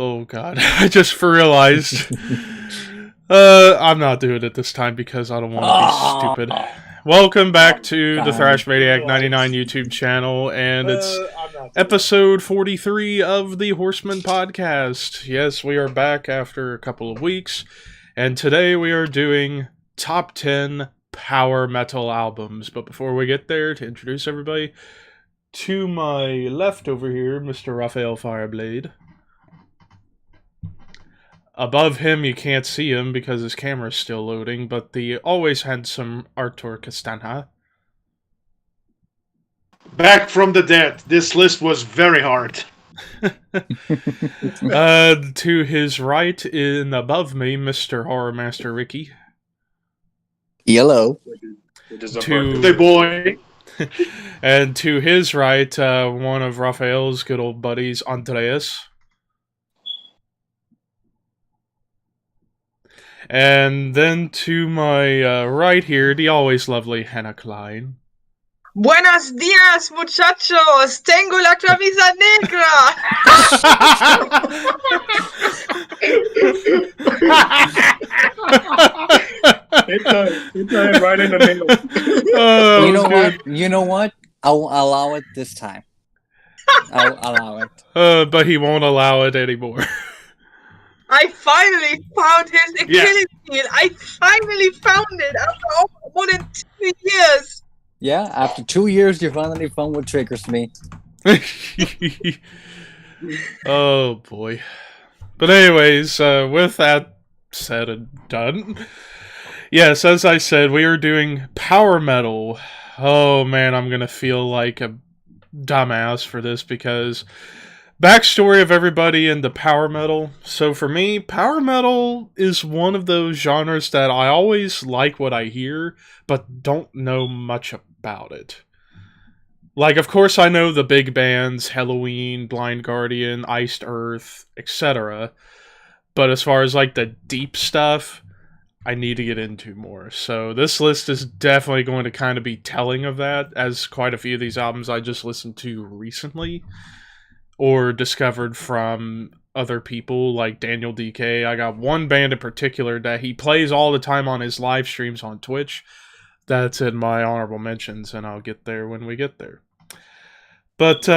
Oh god, I just realized. I'm not doing it this time because I don't want to be stupid. Welcome back to the Thrash Maniac 99 YouTube channel, and it's episode 43 of the Horsemen podcast. Yes, we are back after a couple of weeks, and today we are doing top 10 power metal albums. But before we get there, to introduce everybody, to my left over here, Mr. Raphael Fireblade. Above him, you can't see him because his camera's still loading, but the always handsome Artur Castana. Back from the dead. This list was very hard. To his right, in above me, Mr. Horror Master Ricky. Hello. It is a birthday boy. And to his right, one of Raphael's good old buddies, Andreas. And then to my right here, the always lovely Hannah Klein. Buenos días, muchachos. Tengo la camisa negra. It's right in the middle. Oh, You know what? I'll allow it this time. I'll allow it. But he won't allow it anymore. I finally found his Achilles heel. I finally found it after more than 2 years. Yeah, after 2 years, you finally found what triggers me. Oh boy. But anyways, with that said and done, yes, as I said, we are doing power metal. Oh man, I'm gonna feel like a dumbass for this because backstory of everybody into power metal. So for me, power metal is one of those genres that I always like what I hear, but don't know much about it. Like, of course, I know the big bands, Halloween, Blind Guardian, Iced Earth, etc. But as far as, like, the deep stuff, I need to get into more. So this list is definitely going to kind of be telling of that, as quite a few of these albums I just listened to recently or discovered from other people like Daniel DK. I got one band in particular that he plays all the time on his live streams on Twitch. That's in my honorable mentions, and I'll get there when we get there. But,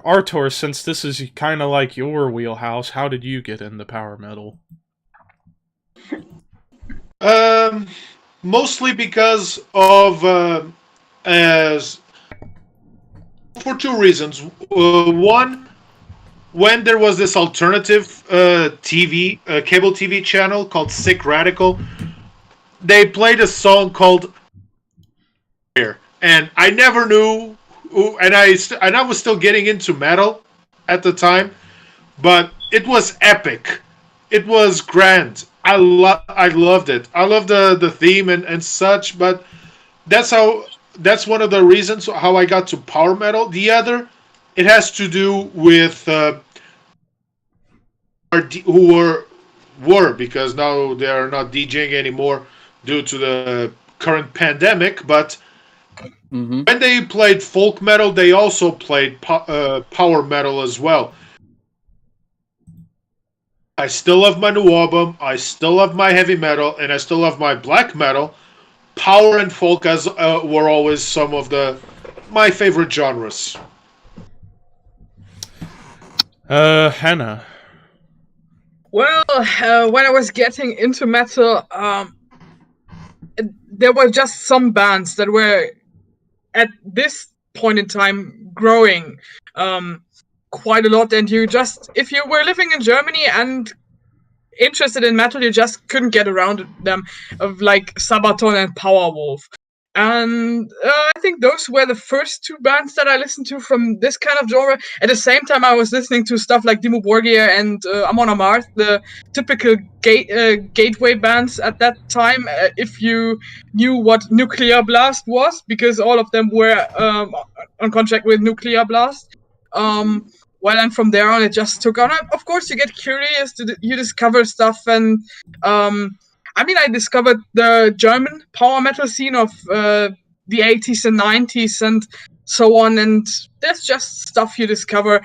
Artur, since this is kind of like your wheelhouse, how did you get into power metal? Mostly because of, for two reasons. One, when there was this alternative TV, cable TV channel called Sick Radical, they played a song called and I never knew, and I was still getting into metal at the time, but it was epic. It was grand. I loved it. I loved the theme and such, but that's one of the reasons how I got to power metal. The other, it has to do with who were because now they are not DJing anymore due to the current pandemic, but when they played folk metal, they also played power metal as well. I still love my new album, I still love my heavy metal, and I still love my black metal. Power and folk were always some of my favorite genres. Hannah. Well, when I was getting into metal, there were just some bands that were at this point in time growing quite a lot, and if you were living in Germany and interested in metal, you just couldn't get around them, of like Sabaton and Powerwolf. And I think those were the first two bands that I listened to from this kind of genre. At the same time, I was listening to stuff like Dimmu Borgir and Amon Amarth, the typical gateway bands at that time, if you knew what Nuclear Blast was, because all of them were on contract with Nuclear Blast. Well, and from there on, it just took on. Of course, you get curious, you discover stuff, and I discovered the German power metal scene of the 80s and 90s and so on, and there's just stuff you discover.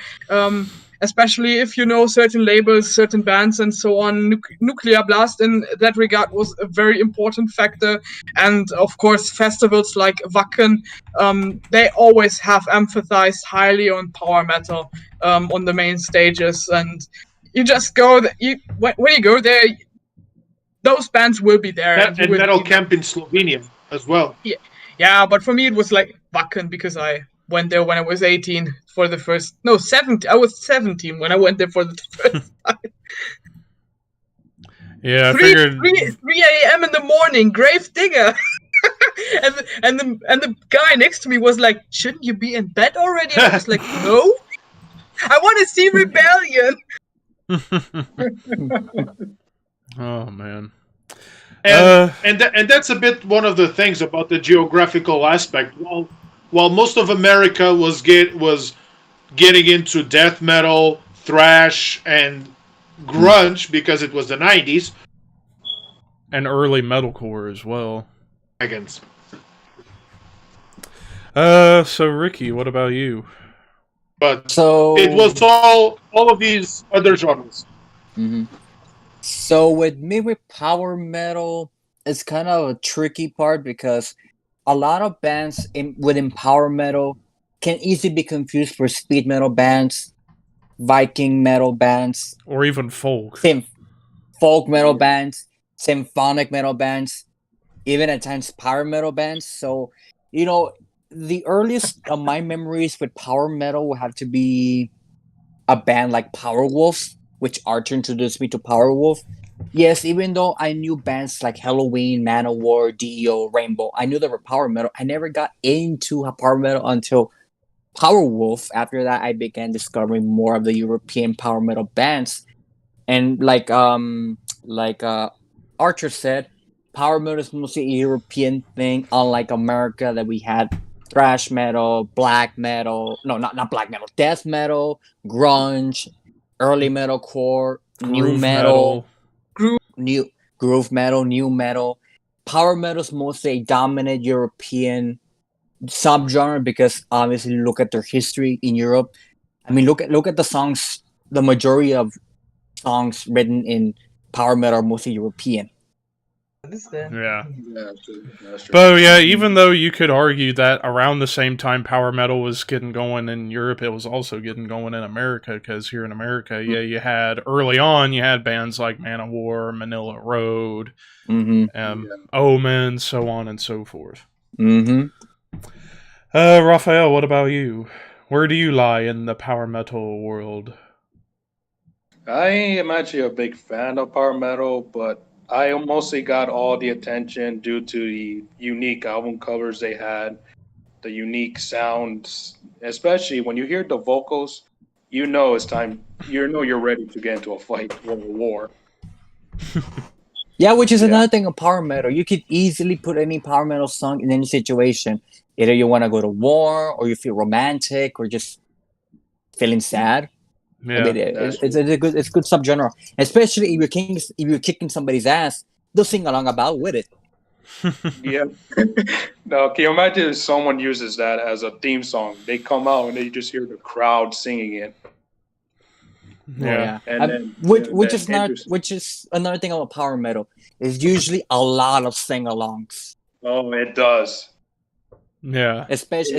especially if you know certain labels, certain bands, and so on. Nuclear Blast in that regard was a very important factor, and of course festivals like Wacken, they always have emphasized highly on power metal on the main stages, and you just go. When you go there, those bands will be there. And Metal Camp in Slovenia as well. Yeah, but for me it was like Wacken because I went there when I was 18 for the first... No, 17. I was 17 when I went there for the first time. Yeah, I 3 a.m. in the morning, grave digger. and the guy next to me was like, shouldn't you be in bed already? And I was like, no. I want to see Rebellion. Oh, man. And that's a bit one of the things about the geographical aspect. While most of America was getting into death metal, thrash, and grunge because it was the 90s. And early metalcore as well. So Ricky, what about you? But it was all of these other genres. Mm-hmm. So with me, with power metal, it's kind of a tricky part because a lot of bands within power metal can easily be confused for speed metal bands, Viking metal bands, or even folk. Folk metal bands, symphonic metal bands, even at times power metal bands. So, you know, the earliest of my memories with power metal would have to be a band like Powerwolf, which Artur introduced me to Powerwolf. Yes, even though I knew bands like Halloween, Manowar, Dio, Rainbow, I knew they were power metal. I never got into power metal until Powerwolf. After that, I began discovering more of the European power metal bands. And like Artur said, power metal is mostly a European thing, unlike America that we had thrash metal, black metal, no, not black metal, death metal, grunge, early metalcore, new metal, groove metal, new metal. Power metal is mostly a dominant European subgenre because obviously look at their history in Europe. I mean, look at the songs. The majority of songs written in power metal are mostly European. Yeah. That's true. But yeah, even though you could argue that around the same time power metal was getting going in Europe, it was also getting going in America, because here in America, you had bands like Manowar, Manila Road, Omen, so on and so forth. Raphael, what about you? Where do you lie in the power metal world? I am actually a big fan of power metal, but I mostly got all the attention due to the unique album covers they had, the unique sounds, especially when you hear the vocals, you know it's time, you're ready to get into a fight or a war. Yeah, which is another thing of power metal. You could easily put any power metal song in any situation. Either you want to go to war, or you feel romantic, or just feeling sad. Yeah, I mean, it's a good subgenre, especially if you're kicking somebody's ass, they'll sing along about with it. Yeah. No, can you imagine if someone uses that as a theme song? They come out and they just hear the crowd singing it. Yeah. And which is another thing about power metal is usually a lot of sing-alongs. Oh, it does. Yeah. Especially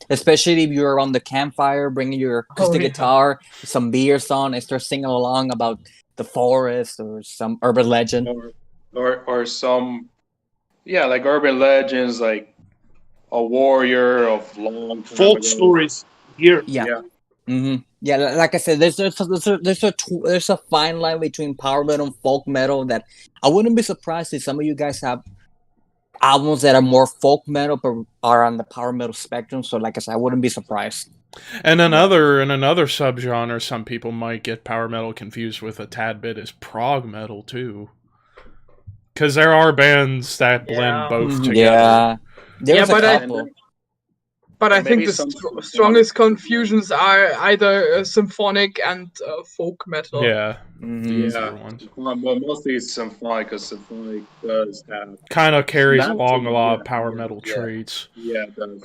if you're on the campfire, bringing your acoustic guitar, some beers on, and start singing along about the forest or some urban legend, or some, like urban legends, like a warrior of long folk stories here. Yeah. Yeah, like I said, there's a fine line between power metal and folk metal that I wouldn't be surprised if some of you guys have albums that are more folk metal but are on the power metal spectrum. So like I said, I wouldn't be surprised. And another subgenre some people might get power metal confused with a tad bit is prog metal too. Because there are bands that blend both together. Yeah. There's a couple. But I think the strongest confusions are either symphonic and folk metal. Yeah. Well, mostly it's symphonic, because symphonic does have... kind of carries along a lot of power metal traits. Yeah, it does.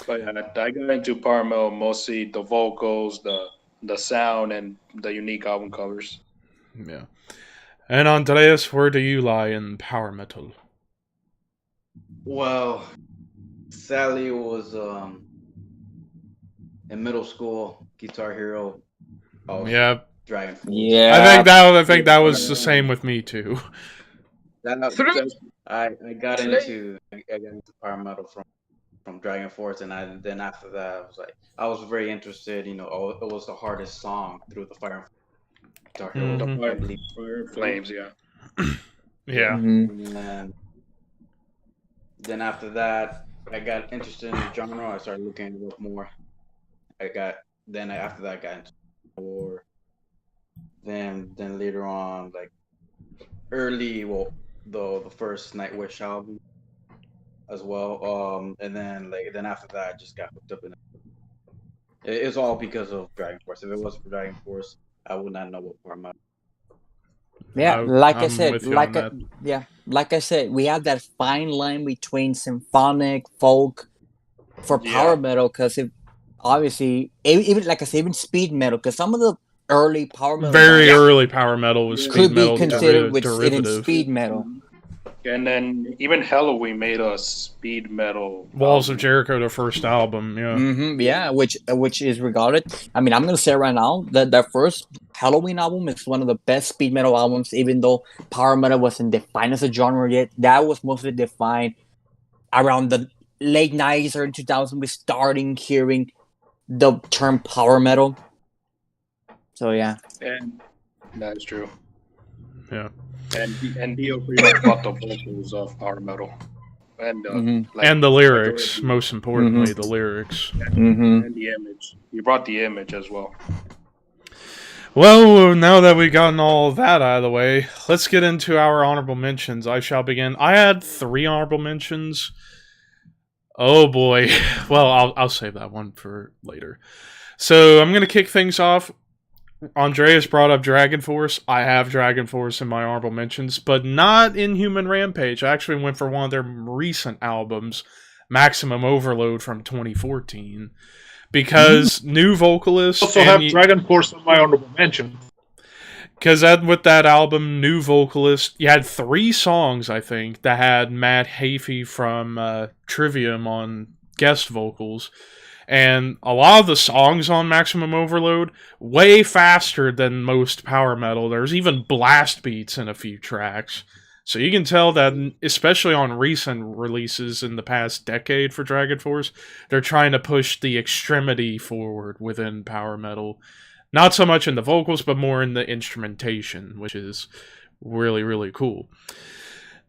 But yeah, I got into power metal mostly the vocals, the sound, and the unique album covers. Yeah. And Andreas, where do you lie in power metal? Well, sadly, it was in middle school, Guitar Hero. Yeah. Dragonforce. Yeah. I think that was the same with me too. I got into power metal from Dragonforce, and then after that, I was very interested. You know, it was the hardest song through the Fire Guitar Hero. Fire Flames, yeah. Yeah. And then after that, I got interested in the genre. I started looking into it more. After that, I got into war. Then later on, like the first Nightwish album as well. And then after that, I just got hooked up in it. It's all because of Dragonforce. If it wasn't for Dragonforce, I would not know what power metal. Yeah, like I said, like I said, we have that fine line between symphonic, folk, for power metal, because obviously, even like I said, even speed metal, because some of the early power metal, early power metal was speed metal, could be considered within speed metal. And then even Halloween made a speed metal. Walls of Jericho, their first album, yeah, which is regarded. I mean, I'm gonna say right now that their first Halloween album is one of the best speed metal albums. Even though power metal wasn't defined as a genre yet, that was mostly defined around the late '90s, early 2000s. We starting hearing the term power metal. So yeah, and that's true. Yeah. And Dio pretty much brought the vocals of power metal, and and the lyrics. Most importantly, the lyrics and the image. You brought the image as well. Well, now that we've gotten all of that out of the way, let's get into our honorable mentions. I shall begin. I had 3 honorable mentions. Oh boy. Well, I'll save that one for later. So I'm gonna kick things off. Andreas brought up Dragonforce. I have Dragonforce in my honorable mentions, but not Inhuman Rampage. I actually went for one of their recent albums, Maximum Overload from 2014, because new vocalist. I also have Dragonforce on my honorable mention. Because with that album, new vocalist, you had 3 songs, I think, that had Matt Hafey from Trivium on guest vocals. And a lot of the songs on Maximum Overload, way faster than most power metal. There's even blast beats in a few tracks. So you can tell that, especially on recent releases in the past decade for Dragonforce, they're trying to push the extremity forward within power metal. Not so much in the vocals, but more in the instrumentation, which is really, really cool.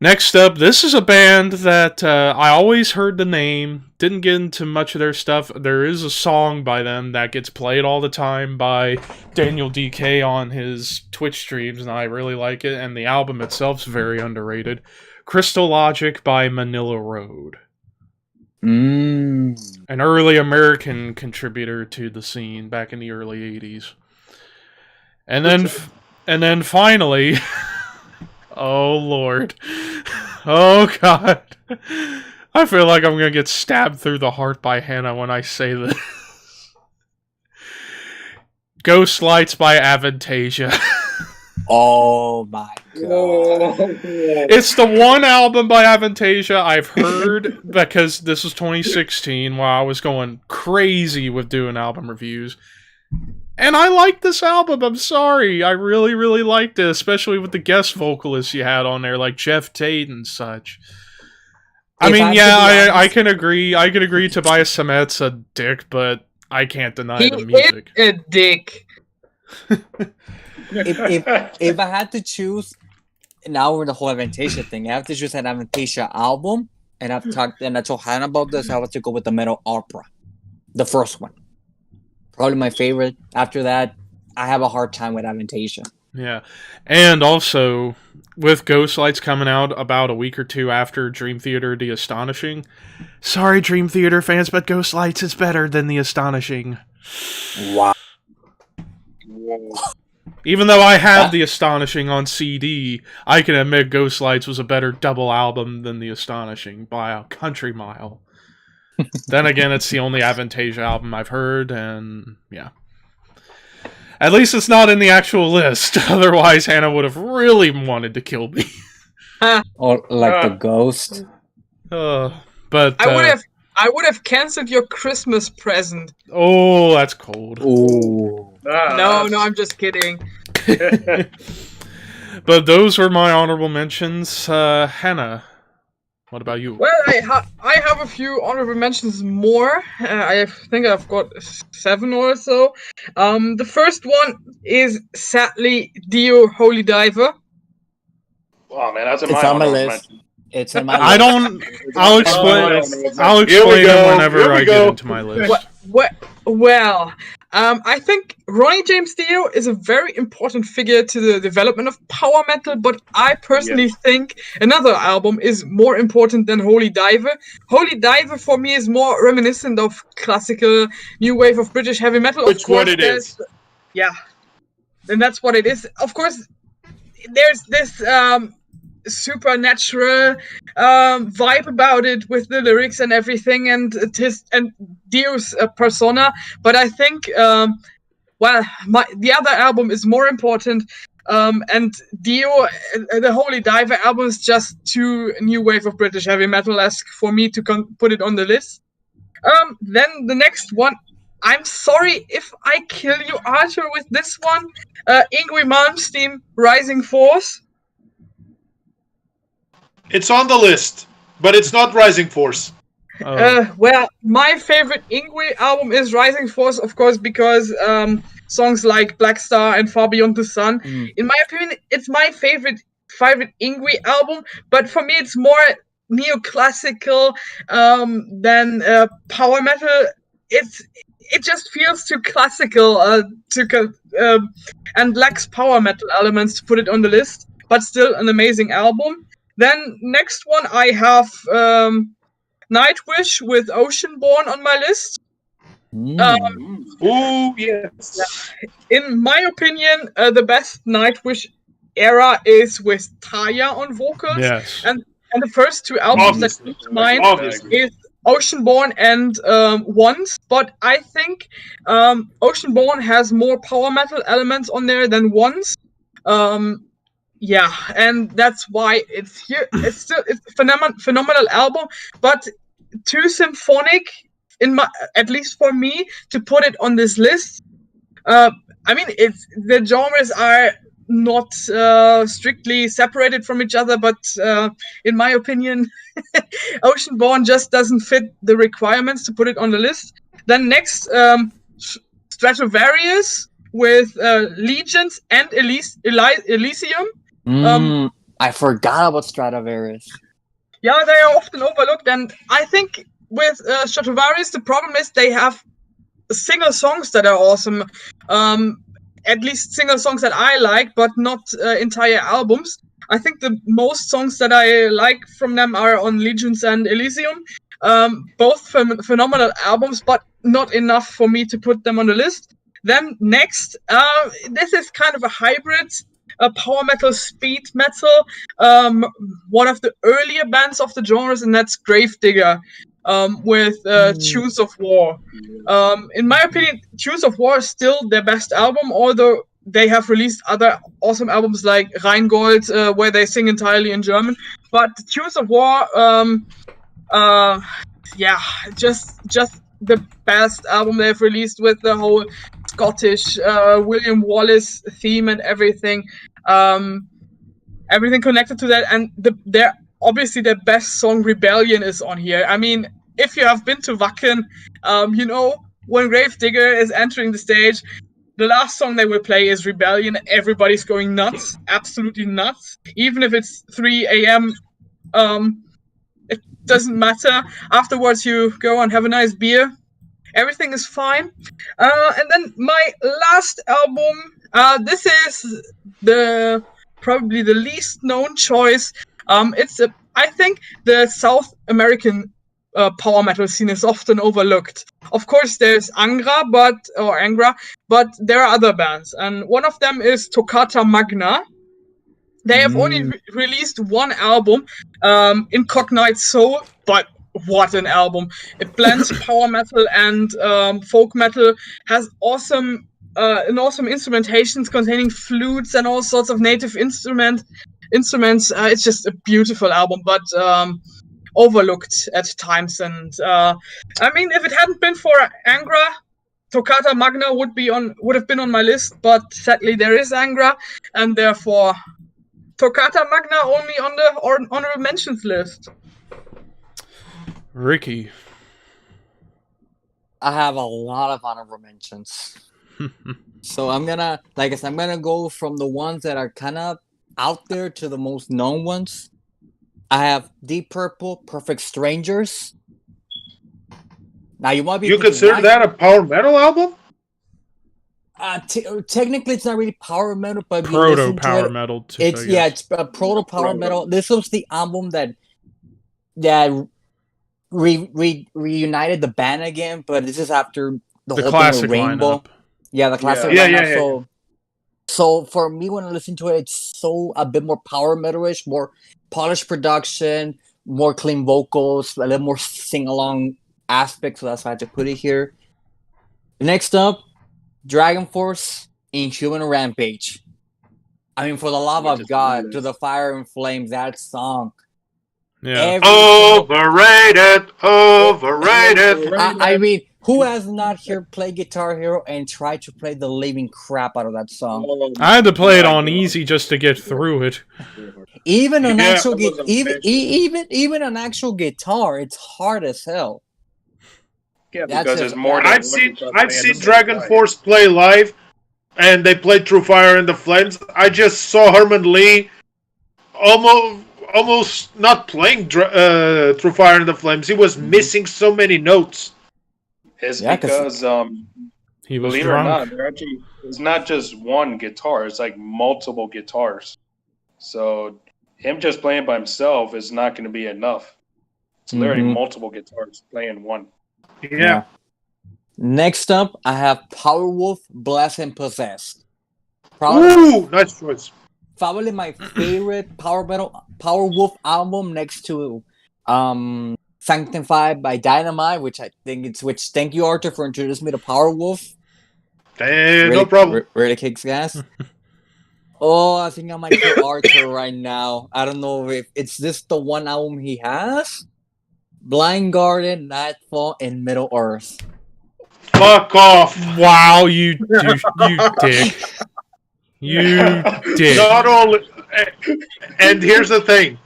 Next up, this is a band that I always heard the name, didn't get into much of their stuff. There is a song by them that gets played all the time by Daniel DK on his Twitch streams, and I really like it, and the album itself's very underrated. Crystal Logic by Manila Road. An early American contributor to the scene back in the early 80s. And then finally... Oh, Lord. Oh, God. I feel like I'm going to get stabbed through the heart by Hannah when I say this. Ghost Lights by Avantasia. Oh, my God. It's the one album by Avantasia I've heard, because this was 2016 while I was going crazy with doing album reviews. And I like this album, I'm sorry. I really, really liked it, especially with the guest vocalists you had on there, like Jeff Tate and such. I can agree. I can agree Tobias Sammet's a dick, but I can't deny the music. He is a dick. if I had to choose, now we're the whole Avantasia thing. I have to choose an Avantasia album, and I told Hannah about this. I have to go with the Metal Opera, the first one. Probably my favorite. After that, I have a hard time with Avantasia. Yeah. And also, with Ghost Lights coming out about a week or 2 after Dream Theater The Astonishing. Sorry, Dream Theater fans, but Ghost Lights is better than The Astonishing. Wow. Even though I have The Astonishing on CD, I can admit Ghost Lights was a better double album than The Astonishing by a country mile. Then again, it's the only Avantasia album I've heard, and yeah. At least it's not in the actual list. Otherwise, Hannah would have really wanted to kill me. Or like the ghost. But I would have canceled your Christmas present. oh, that's cold. Ooh. No, I'm just kidding. But those were my honorable mentions. Hannah, what about you? Well, I have a few honorable mentions more. I think I've got 7 or so. The first one is sadly Dio Holy Diver. Oh man, that's in It's my on my honorable list. mention. It's in my I don't. I'll explain. I'll explain them whenever I get into my list. Well, I think Ronnie James Dio is a very important figure to the development of power metal, but I personally think another album is more important than Holy Diver. Holy Diver for me is more reminiscent of classical new wave of British heavy metal. Which what it is. Yeah, and that's what it is. Of course, there's this supernatural vibe about it with the lyrics and everything, and Dio's persona. But I think, the other album is more important. And Dio, the Holy Diver album is just too new wave of British heavy metal-esque for me to put it on the list. Then the next one. I'm sorry if I kill you, Artur, with this one. Yngwie Malmsteen, Rising Force. It's on the list, but it's not Rising Force. Well, my favorite Yngwie album is Rising Force, of course, because songs like Black Star and Far Beyond the Sun. In my opinion, it's my favorite Yngwie album, but for me, it's more neoclassical than power metal. It just feels too classical and lacks power metal elements to put it on the list, but still an amazing album. Then next one I have Nightwish with Oceanborn on my list. Ooh, yes. In my opinion, the best Nightwish era is with Taya on vocals. Yes. And the first 2 albums that come to mind is Oceanborn and Once. But I think Oceanborn has more power metal elements on there than Once. Yeah, and that's why it's here. It's a phenomenal album, but too symphonic, at least for me, to put it on this list. I mean, the genres are not strictly separated from each other, but in my opinion, Oceanborn just doesn't fit the requirements to put it on the list. Then next, Stratovarius with Legions and Elysium. I forgot about Stratovarius. Yeah, they are often overlooked, and I think with Stratovarius, the problem is they have single songs that are awesome. At least single songs that I like, but not entire albums. I think the most songs that I like from them are on Legions and Elysium. Both phenomenal albums, but not enough for me to put them on the list. Then next, this is kind of a hybrid. Power metal, speed metal, one of the earlier bands of the genres, and that's Gravedigger with Tunes of War. In my opinion, Tunes of War is still their best album, although they have released other awesome albums like Rheingold, where they sing entirely in German. But Tunes of War, just the best album they've released with the whole Scottish William Wallace theme and everything connected to that. And obviously their best song, Rebellion, is on here. I mean, if you have been to Wacken, you know when Gravedigger is entering the stage, the last song they will play is Rebellion. Everybody's going nuts, absolutely nuts. Even if it's 3 a.m., it doesn't matter. Afterwards, you go and have a nice beer. Everything is fine. And then my last album, this is probably the least known choice. I think the South American power metal scene is often overlooked. Of course, there's Angra, but there are other bands, and one of them is Tokata Magna. They have only released one album, Incognite Soul, but what an album! It blends power metal and folk metal. Has awesome instrumentations containing flutes and all sorts of native instruments. It's just a beautiful album, but overlooked at times. And I mean, if it hadn't been for Angra, Tokata Magna would have been on my list. But sadly, there is Angra, and therefore Tokata Magna only on the honorable mentions list. Ricky. I have a lot of honorable mentions. So I'm gonna go from the ones that are kind of out there to the most known ones. I have Deep Purple, Perfect Strangers. Now you might be. You consider that a power metal album? Technically, it's not really power metal, but proto power metal. It's a proto power metal. This was the album that reunited the band again, but this is after the whole classic thing with Rainbow. Lineup. Yeah, the classic lineup. So for me, when I listen to it, it's a bit more power metalish, more polished production, more clean vocals, a little more sing-along aspect, so that's why I had to put it here. Next up, Dragonforce, Inhuman Rampage. I mean, for the love of God, To the Fire and Flames, that song. Yeah. Overrated. I mean, who has not here played Guitar Hero and tried to play the living crap out of that song? I had to play it on easy just to get through it. Even an actual even an actual guitar, it's hard as hell. Yeah, because it's more. I've seen Dragonforce play live, and they played Through Fire and the Flames. I just saw Herman Lee almost not playing Through Fire and the Flames. He was missing so many notes. It's because he was believe drunk. it or not, it's not just one guitar; it's like multiple guitars. So him just playing by himself is not going to be enough. It's literally multiple guitars playing one. Yeah. Next up, I have Powerwolf, Blessed and Possessed. Ooh, nice choice. Probably my favorite Powerwolf album, next to Sanctified by Dynamite, thank you, Artur, for introducing me to Powerwolf. No problem. Really kicks gas. Oh, I think I might kill Artur right now. I don't know if it's this the one album he has. Blind Guardian, Nightfall, and Middle Earth. Fuck off! Wow, you dick. You dick. Not only, and here's the thing.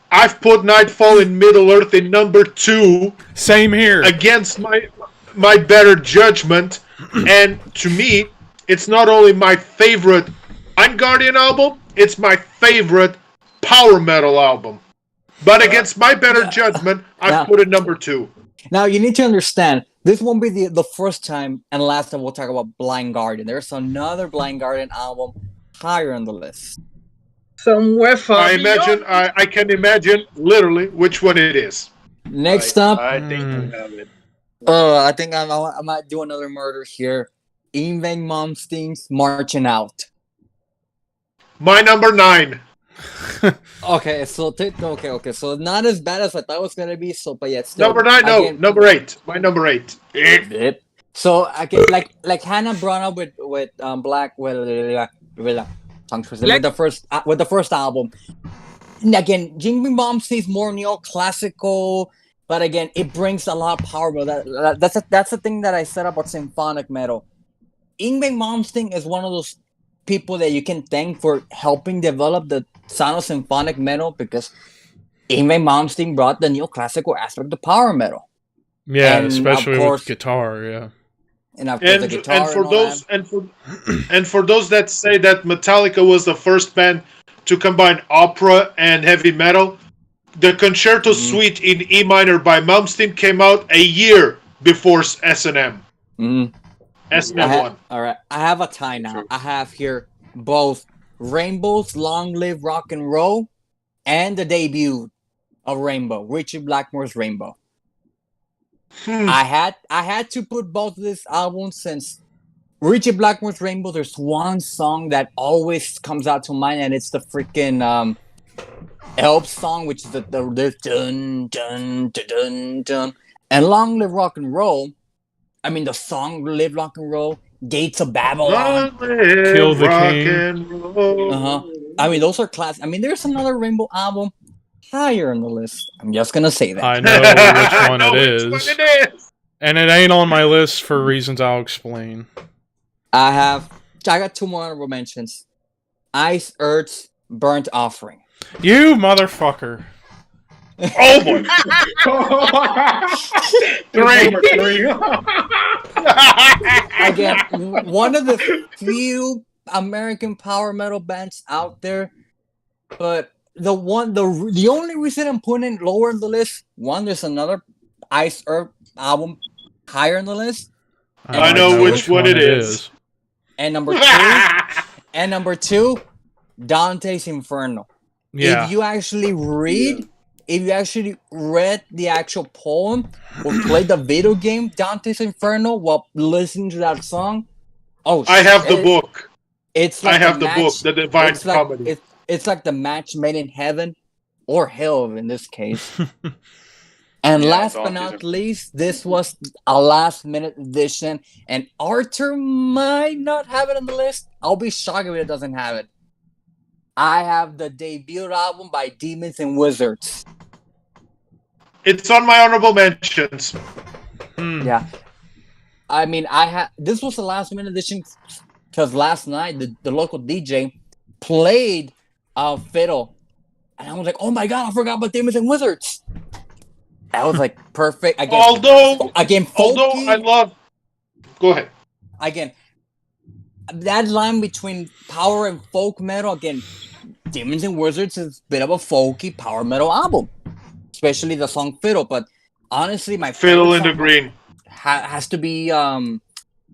I've put Nightfall in Middle Earth in number 2. Same here. Against my better judgment, and to me, it's not only my favorite Blind Guardian album, it's my favorite power metal album. But against my better judgment, I've put it number 2. Now, you need to understand, this won't be the first time and last time we'll talk about Blind Guardian. There's another Blind Guardian album higher on the list. Somewhere far I can imagine literally which one it is. Next up, I think you have it. I think I might do another murder here. Yngwie Malmsteen's Marching Out. My number 9. Okay, so so not as bad as I thought it was gonna be. So, but yeah, still, number 9, no, number 8. My number 8. So I get like Hannah brought up with Black tongue twister with the first album. And again, Yngwie Malmsteen's more neoclassical, but again, it brings a lot of power. But that's the thing that I said about symphonic metal. Yngwie Malmsteen is one of those people that you can thank for helping develop the sound of symphonic metal, because Yngwie Malmsteen brought the neoclassical aspect to power metal. Yeah, and especially with guitar, yeah. And of course, the guitar and for those that say that Metallica was the first band to combine opera and heavy metal, the Concerto Suite in E minor by Malmsteen came out a year before S&M. S&M 1. All right, I have a tie now. I have here both Rainbow's Long Live Rock and Roll and the debut of Rainbow, Richie Blackmore's Rainbow. I had to put both of these albums, since Richie Blackmore's Rainbow, there's one song that always comes out to mind, and it's the freaking Help song, which is the dun dun dun dun dun, and Long Live Rock and Roll. I mean, the song Live Rock and Roll, Gates of Babylon, Kill the King. And roll. I mean, those are classic. I mean, there's another Rainbow album higher on the list. I'm just gonna say that. I know which one I know it which is. one it is. And it ain't on my list for reasons I'll explain. I got 2 more honorable mentions. Ice Earth's Burnt Offering. You motherfucker. Oh boy. Three. Again, one of the few American power metal bands out there, but the only reason I'm putting it lower on the list, one, there's another Ice Earth album higher on the list. I know which one it is. And number two, Dante's Inferno. Yeah. If you actually read the actual poem or played the video game Dante's Inferno while listening to that song, I have the book. It's like I have the book, The Divine Comedy. It's like the match made in heaven or hell in this case. And last but not least, this was a last-minute addition, and Artur might not have it on the list. I'll be shocked if it doesn't have it. I have the debut album by Demons and Wizards. It's on my honorable mentions. Yeah. I mean, this was the last-minute addition because last night the local DJ played Fiddle, and I was like, oh my god, I forgot about Demons and Wizards. That was like perfect. Again, Although folky, I love. Go ahead. Again, that line between power and folk metal. Again, Demons and Wizards is a bit of a folky power metal album, especially the song Fiddle. But honestly, my Fiddle in the Green has to be what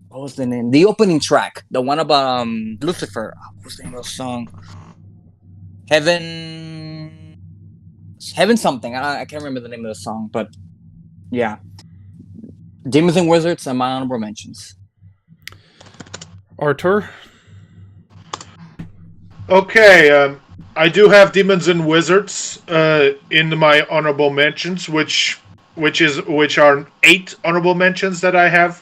was the name? The opening track, the one about Lucifer. What was the name of the song? Heaven something. I can't remember the name of the song, but yeah. Demons and Wizards are my honorable mentions. Artur? Okay, I do have Demons and Wizards in my honorable mentions, which are 8 honorable mentions that I have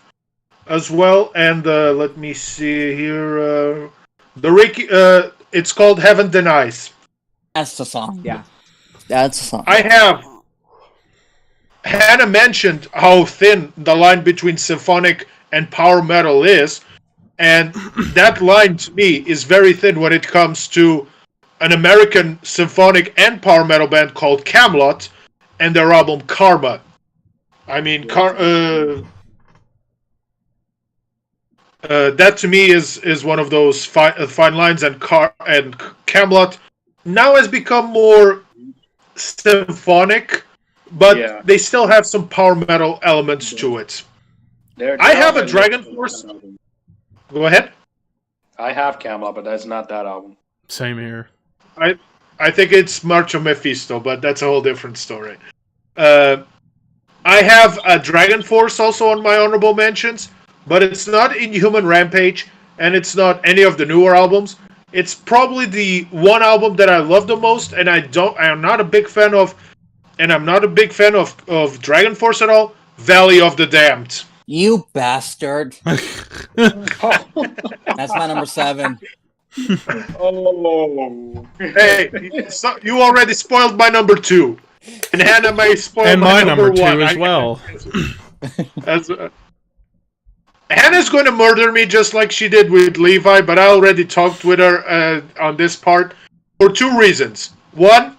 as well. And let me see here. It's called Heaven Denies. That's the song. Yeah. That's the song. Hannah mentioned how thin the line between symphonic and power metal is, and that line to me is very thin when it comes to an American symphonic and power metal band called Camelot and their album Karma. I mean, that to me is one of those fine lines, and Camelot now has become more symphonic, but they still have some power metal elements to it. I have a Dragonforce. Go ahead. I have Camelot, but that's not that album. Same here. I think it's March of Mephisto, but that's a whole different story. I have a Dragonforce also on my honorable mentions, but it's not Inhuman Rampage, and it's not any of the newer albums. It's probably the one album that I love the most, and I'm not a big fan of Dragonforce at all. Valley of the Damned. You bastard. That's my number 7. Oh. Hey, so you already spoiled my number 2. And Hannah may spoil my number 2 1. as well. Hannah's going to murder me just like she did with Levi, but I already talked with her on this part for 2 reasons. One,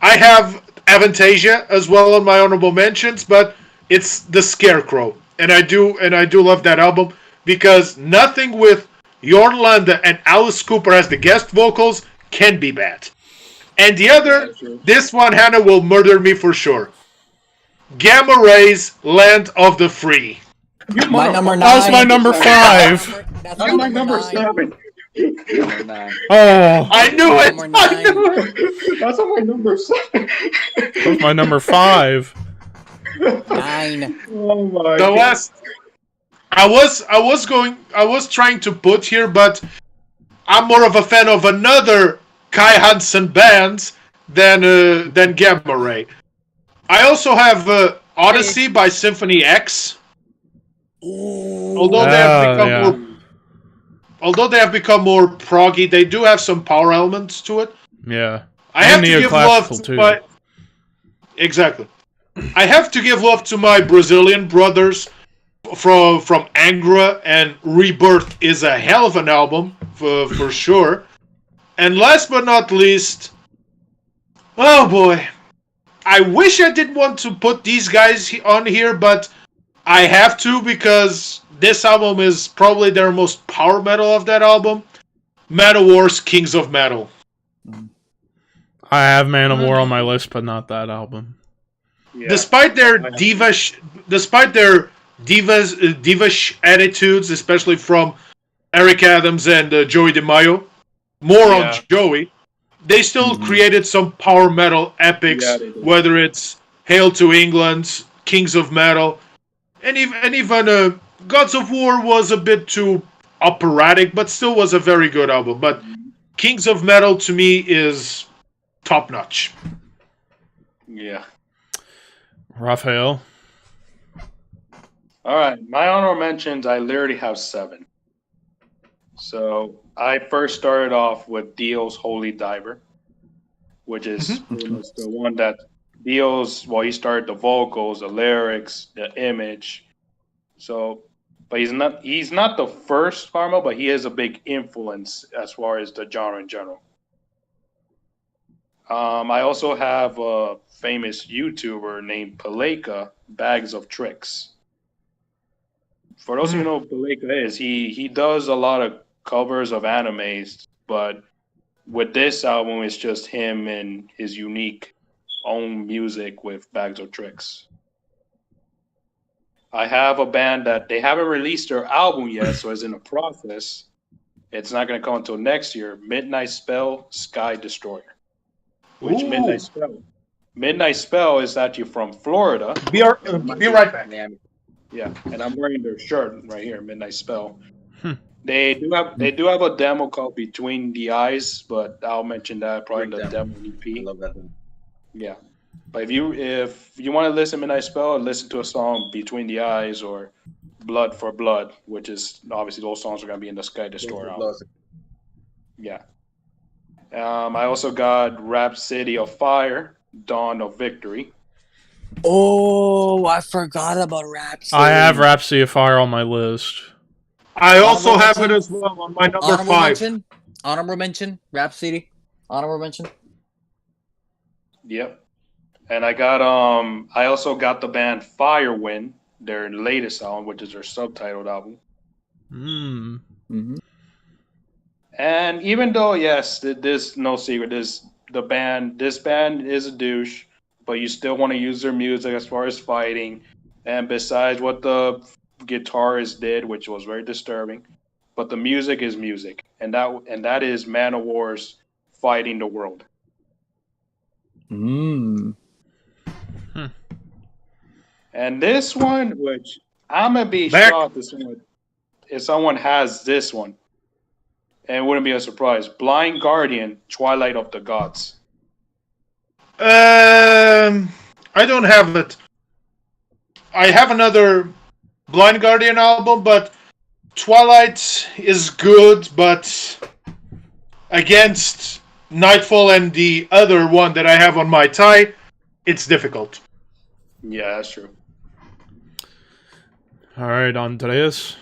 I have Avantasia as well on my honorable mentions, but it's the Scarecrow, and I do love that album because nothing with Jorn Lande and Alice Cooper as the guest vocals can be bad. And the other, this one Hannah will murder me for sure. Gamma Ray's Land of the Free. My number 9. That was my number 5. That's my number 7. Number 9. Oh, I knew it! Number I 9. knew it! That's on my number 7. that was my number 5. 9. Oh my The God. last, I was trying to put here, but I'm more of a fan of another Kai Hansen band, than Gamma Ray. I also have Odyssey by Symphony X. Although they have become more, although they have become more proggy, they do have some power elements to it. Yeah, I have to give love to my exactly. I have to give love to my Brazilian brothers from Angra, and Rebirth is a hell of an album for sure. And last but not least, oh boy, I wish I didn't want to put these guys on here, but I have to because this album is probably their most power metal of that album. Manowar's Kings of Metal. I have Manowar on my list, but not that album. Yeah. Despite their divish attitudes, especially from Eric Adams and Joey DeMaio, more on Joey, they still created some power metal epics, whether it's Hail to England, Kings of Metal, and even Gods of War was a bit too operatic, but still was a very good album. But Kings of Metal, to me, is top-notch. Yeah. Raphael? Alright, my honorable mentions, I literally have 7. So, I first started off with Dio's Holy Diver, which is the one that Dio's, well, he started the vocals, the lyrics, the image. So, but he's not the first farmer, but he is a big influence as far as the genre in general. I also have a famous YouTuber named Paleka, Bags of Tricks. For those of you who know who Paleka is, he does a lot of covers of animes, but with this album, it's just him and his unique own music with Bags of Tricks. I have a band that they haven't released their album yet, so it's in the process. It's not going to come until next year. Midnight Spell, Sky Destroyer. Which Midnight Spell? Midnight Spell is actually from Florida. Be right back. Yeah, and I'm wearing their shirt right here, Midnight Spell. They do have a demo called Between the Eyes, but I'll mention that probably in the demo EP. I love that one. Yeah, but if you want to listen to Midnight Spell, listen to a song Between the Eyes or Blood for Blood, which is obviously those songs are gonna be in the Sky Destroyer album. Yeah. I also got Rhapsody of Fire, Dawn of Victory. Oh, I forgot about Rhapsody. I have Rhapsody of Fire on my list. I also have it as well on my number 5. Honorable mention, Rhapsody. Honorable mention. Yep. And I also got the band Firewind, their latest album, which is their subtitled album. And even though, yes, this no secret, this band is a douche, but you still want to use their music as far as fighting. And besides what the guitarist did, which was very disturbing, but the music is music, and that is Manowar's Fighting the World. And this one, which I'm gonna be shocked if someone has this one, and it wouldn't be a surprise. Blind Guardian, Twilight of the Gods. I don't have it. I have another Blind Guardian album, but Twilight is good, but against Nightfall and the other one that I have on my tie, it's difficult. Yeah, that's true. All right, Andreas.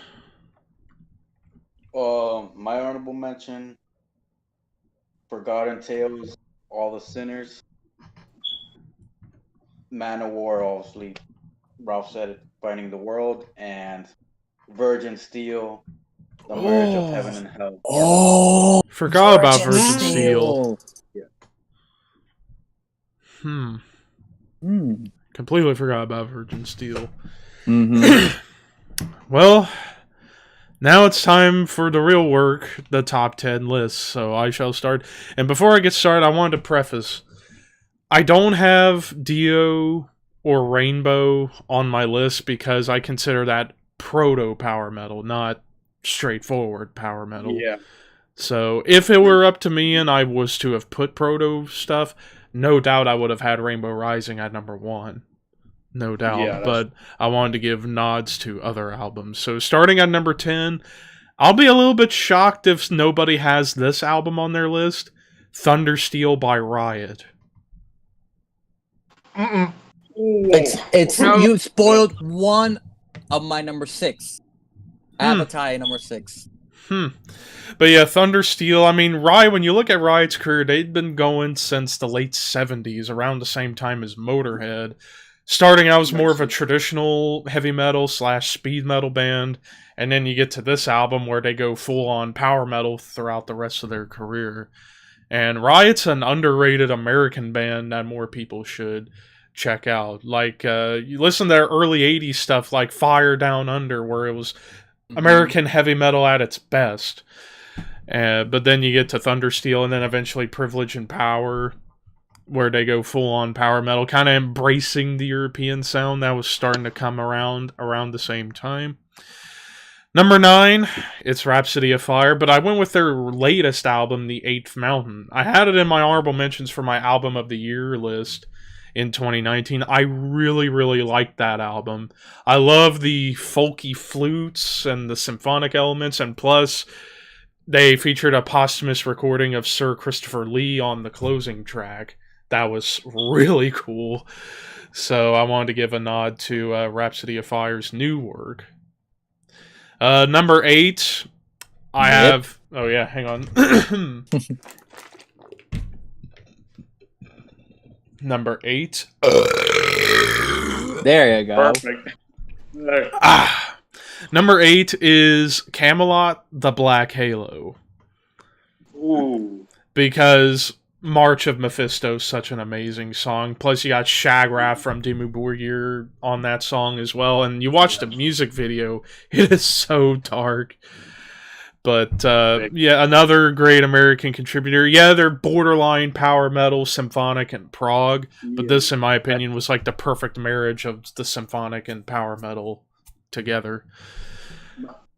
My honorable mention: Forgotten Tales, All the Sinners, Manowar, obviously. Ralph said it, Fighting the World, and Virgin Steel, The Merge of Heaven and Hell. Oh, forgot about Virgin Steel. Yeah. Completely forgot about Virgin Steel. Well, now it's time for the real work, the top 10 lists. So I shall start. And before I get started, I wanted to preface, I don't have Dio or Rainbow on my list because I consider that proto power metal, not straightforward power metal. Yeah. So if it were up to me and I was to have put proto stuff, no doubt I would have had Rainbow Rising at number 1. No doubt. Yeah, but I wanted to give nods to other albums. So starting at number 10, I'll be a little bit shocked if nobody has this album on their list. Thundersteel by Riot. It's you spoiled one of my number 6. Avantasia number 6. But yeah, Thundersteel, I mean, Riot, when you look at Riot's career, they'd been going since the late 70s, around the same time as Motorhead. Starting out as more of a traditional heavy metal / speed metal band, and then you get to this album where they go full-on power metal throughout the rest of their career. And Riot's an underrated American band that more people should check out. Like, you listen to their early 80s stuff like Fire Down Under, where it was American heavy metal at its best. But then you get to Thundersteel, and then eventually Privilege and Power, where they go full-on power metal, kind of embracing the European sound that was starting to come around the same time. Number 9, it's Rhapsody of Fire, but I went with their latest album, The Eighth Mountain. I had it in my honorable mentions for my Album of the Year list in 2019. I really, really liked that album. I love the folky flutes and the symphonic elements, and plus, they featured a posthumous recording of Sir Christopher Lee on the closing track. That was really cool. So I wanted to give a nod to Rhapsody of Fire's new work. Number 8, I have... Oh yeah, hang on. Number 8. There you go. Perfect. Number 8 is Camelot, The Black Halo. Ooh. Because March of Mephisto is such an amazing song. Plus you got Shagraf from Dimmu Borgir on that song as well. And you watch the music video, it is so dark. But yeah, another great American contributor. Yeah, they're borderline power metal, symphonic, and prog. But this, in my opinion, was like the perfect marriage of the symphonic and power metal together.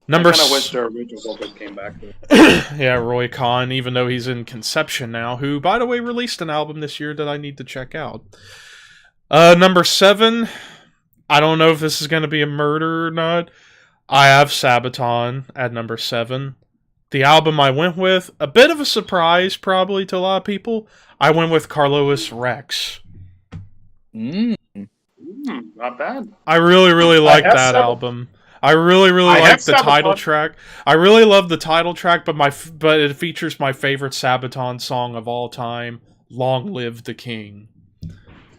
I kind of wish their original vocalist came back. Yeah, Roy Khan, even though he's in Conception now, who, by the way, released an album this year that I need to check out. Number 7, I don't know if this is going to be a murder or not. I have Sabaton at number 7. The album I went with, a bit of a surprise probably to a lot of people, I went with Carlos Rex. Not bad. I really, really like that album. I really, really like the title track. I really love the title track, but it features my favorite Sabaton song of all time, Long Live the King.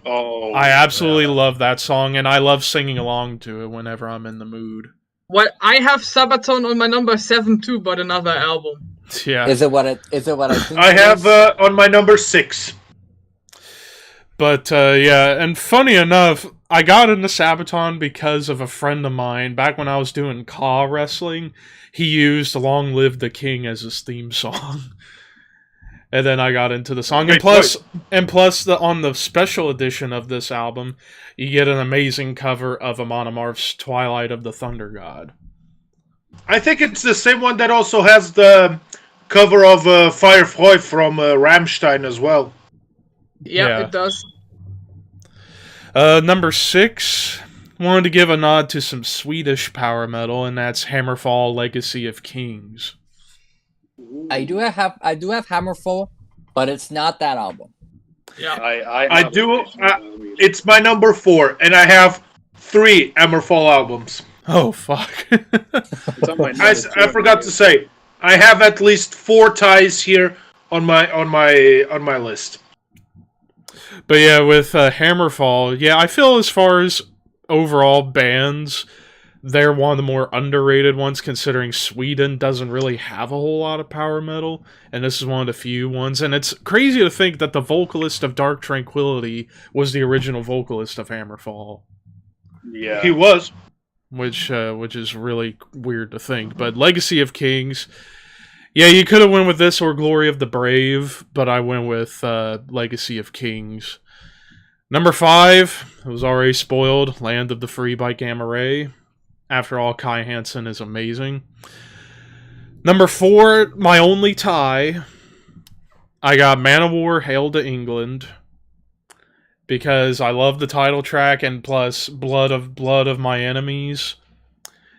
Oh, I absolutely love that song, and I love singing along to it whenever I'm in the mood. Well, I have Sabaton on my number 7 too, but another album. Yeah. Is it what I think? I have on my number 6. But, yeah, and funny enough, I got into Sabaton because of a friend of mine. Back when I was doing Ka wrestling, he used Long Live the King as his theme song. And then I got into the song. And plus, on the special edition of this album, you get an amazing cover of Amon Amarth's Twilight of the Thunder God. I think it's the same one that also has the cover of Firefly from Rammstein as well. Yeah, it does. Number 6, wanted to give a nod to some Swedish power metal, and that's Hammerfall: Legacy of Kings. I do have Hammerfall, but it's not that album. Yeah, I do. It's my number 4, and I have 3 Hammerfall albums. Oh fuck! I forgot to say, I have at least 4 ties here on my list. But yeah, with Hammerfall, yeah, I feel as far as overall bands, they're one of the more underrated ones, considering Sweden doesn't really have a whole lot of power metal, and this is one of the few ones. And it's crazy to think that the vocalist of Dark Tranquillity was the original vocalist of Hammerfall. Yeah, he was. Which is really weird to think. But Legacy of Kings, yeah, you could have went with this or Glory of the Brave, but I went with Legacy of Kings. Number 5, it was already spoiled, Land of the Free by Gamma Ray. After all, Kai Hansen is amazing. Number 4, my only tie, I got Manowar, Hail to England. because I love the title track, and plus Blood of My Enemies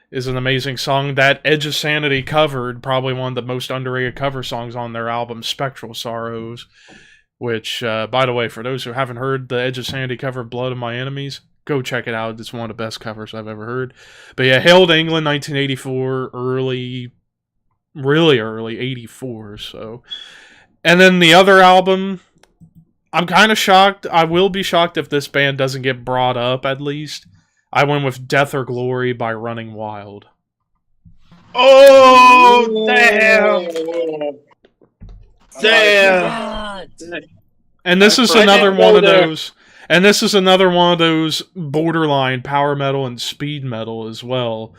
is an amazing song that Edge of Sanity covered, probably one of the most underrated cover songs on their album, Spectral Sorrows, which, by the way, for those who haven't heard the Edge of Sanity cover of Blood of My Enemies, go check it out. It's one of the best covers I've ever heard. But yeah, Hail to England, 1984, really early, 84, so. And then the other album, I'm kind of shocked. I will be shocked if this band doesn't get brought up, at least. I went with Death or Glory by Running Wild. Oh, damn! Damn! And this is another one of those... And this is another one of those borderline power metal and speed metal as well.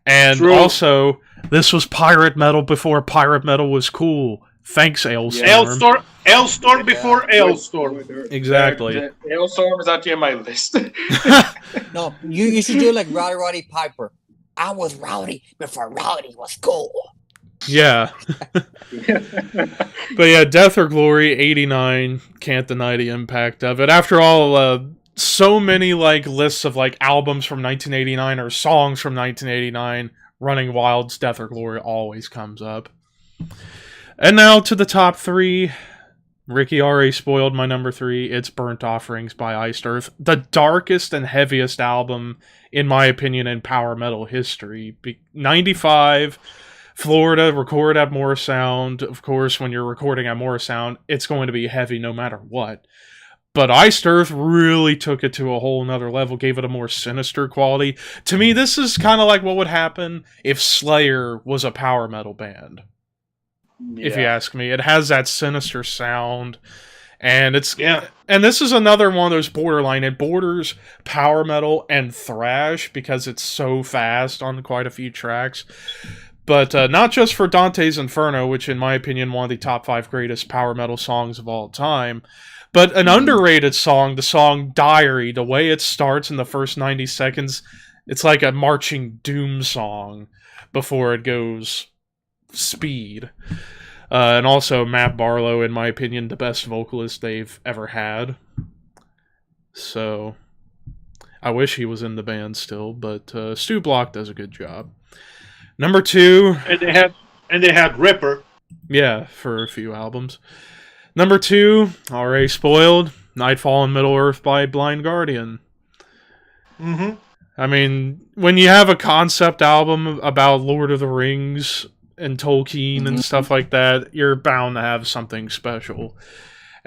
And also, this was pirate metal before pirate metal was cool. Thanks, Ailstorm. Ailstorm before Ailstorm. Exactly. Ailstorm is actually on my list. No, you should do like Roddy Piper. I was rowdy before rowdy was cool. Yeah. But yeah, Death or Glory, 89. Can't deny the impact of it. After all, so many like lists of like albums from 1989 or songs from 1989, Running Wild's Death or Glory always comes up. And now to the top 3. Ricky already spoiled my number 3. It's Burnt Offerings by Iced Earth. The darkest and heaviest album, in my opinion, in power metal history. 95, Florida, recorded at Morrisound. Of course, when you're recording at Morrisound, it's going to be heavy no matter what. But Iced Earth really took it to a whole nother level, gave it a more sinister quality. To me, this is kind of like what would happen if Slayer was a power metal band. Yeah. If you ask me, it has that sinister sound, and and this is another one of those borderline. It borders power metal and thrash because it's so fast on quite a few tracks. But not just for Dante's Inferno, which in my opinion one of the top 5 greatest power metal songs of all time, but an underrated song, the song Diary. The way it starts in the first 90 seconds, it's like a marching doom song before it goes speed. And also Matt Barlow, in my opinion, the best vocalist they've ever had. So I wish he was in the band still, but Stu Block does a good job. Number 2, and they had Ripper. Yeah, for a few albums. Number 2, already spoiled, Nightfall in Middle Earth by Blind Guardian. Mm-hmm. I mean, when you have a concept album about Lord of the Rings and Tolkien and stuff like that, you're bound to have something special.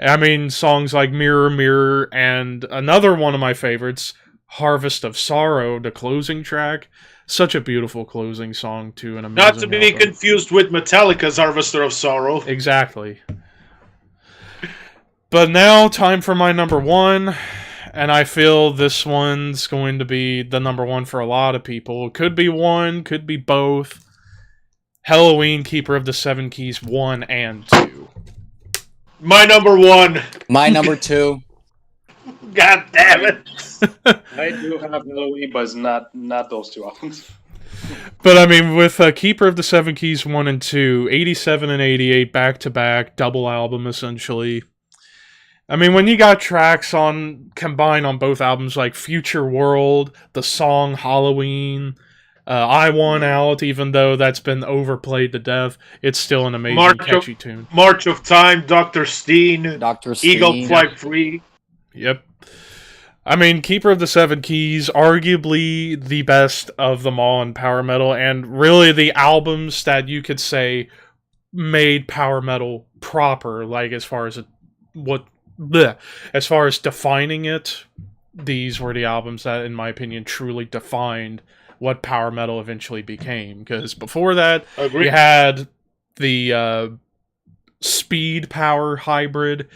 I mean, songs like Mirror, Mirror, and another one of my favorites, Harvest of Sorrow, the closing track. Such a beautiful closing song to an amazing Not to be album. confused with Metallica's Harvester of Sorrow. Exactly. But now, time for my number 1. And I feel this one's going to be the number 1 for a lot of people. It could be one, could be both. Halloween, Keeper of the Seven Keys 1 and 2. My number 1. My number 2. God damn it. I do have Halloween, but it's not those 2 albums. But I mean, with Keeper of the Seven Keys 1 and 2, 87 and 88, back-to-back, double album, essentially. I mean, when you got tracks combined on both albums, like Future World, the song Halloween, I Want Out, even though that's been overplayed to death, it's still an amazing, catchy tune. March of Time, Dr. Steen, Eagle Fly Free. Yep. I mean, Keeper of the Seven Keys, arguably the best of them all in power metal, and really the albums that you could say made power metal proper, like as far as as far as defining it, these were the albums that, in my opinion, truly defined what power metal eventually became. Because before that, you had the speed power hybrid.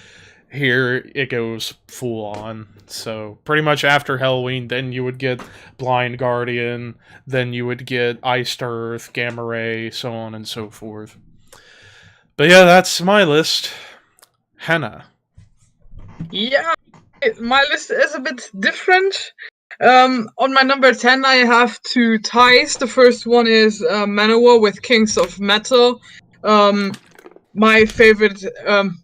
Here it goes full on. So pretty much after Halloween, then you would get Blind Guardian, then you would get Iced Earth, Gamma Ray, so on and so forth. But yeah, that's my list. Hannah. Yeah, my list is a bit different. On my number 10, I have 2 ties. The first one is Manowar with Kings of Metal. my favorite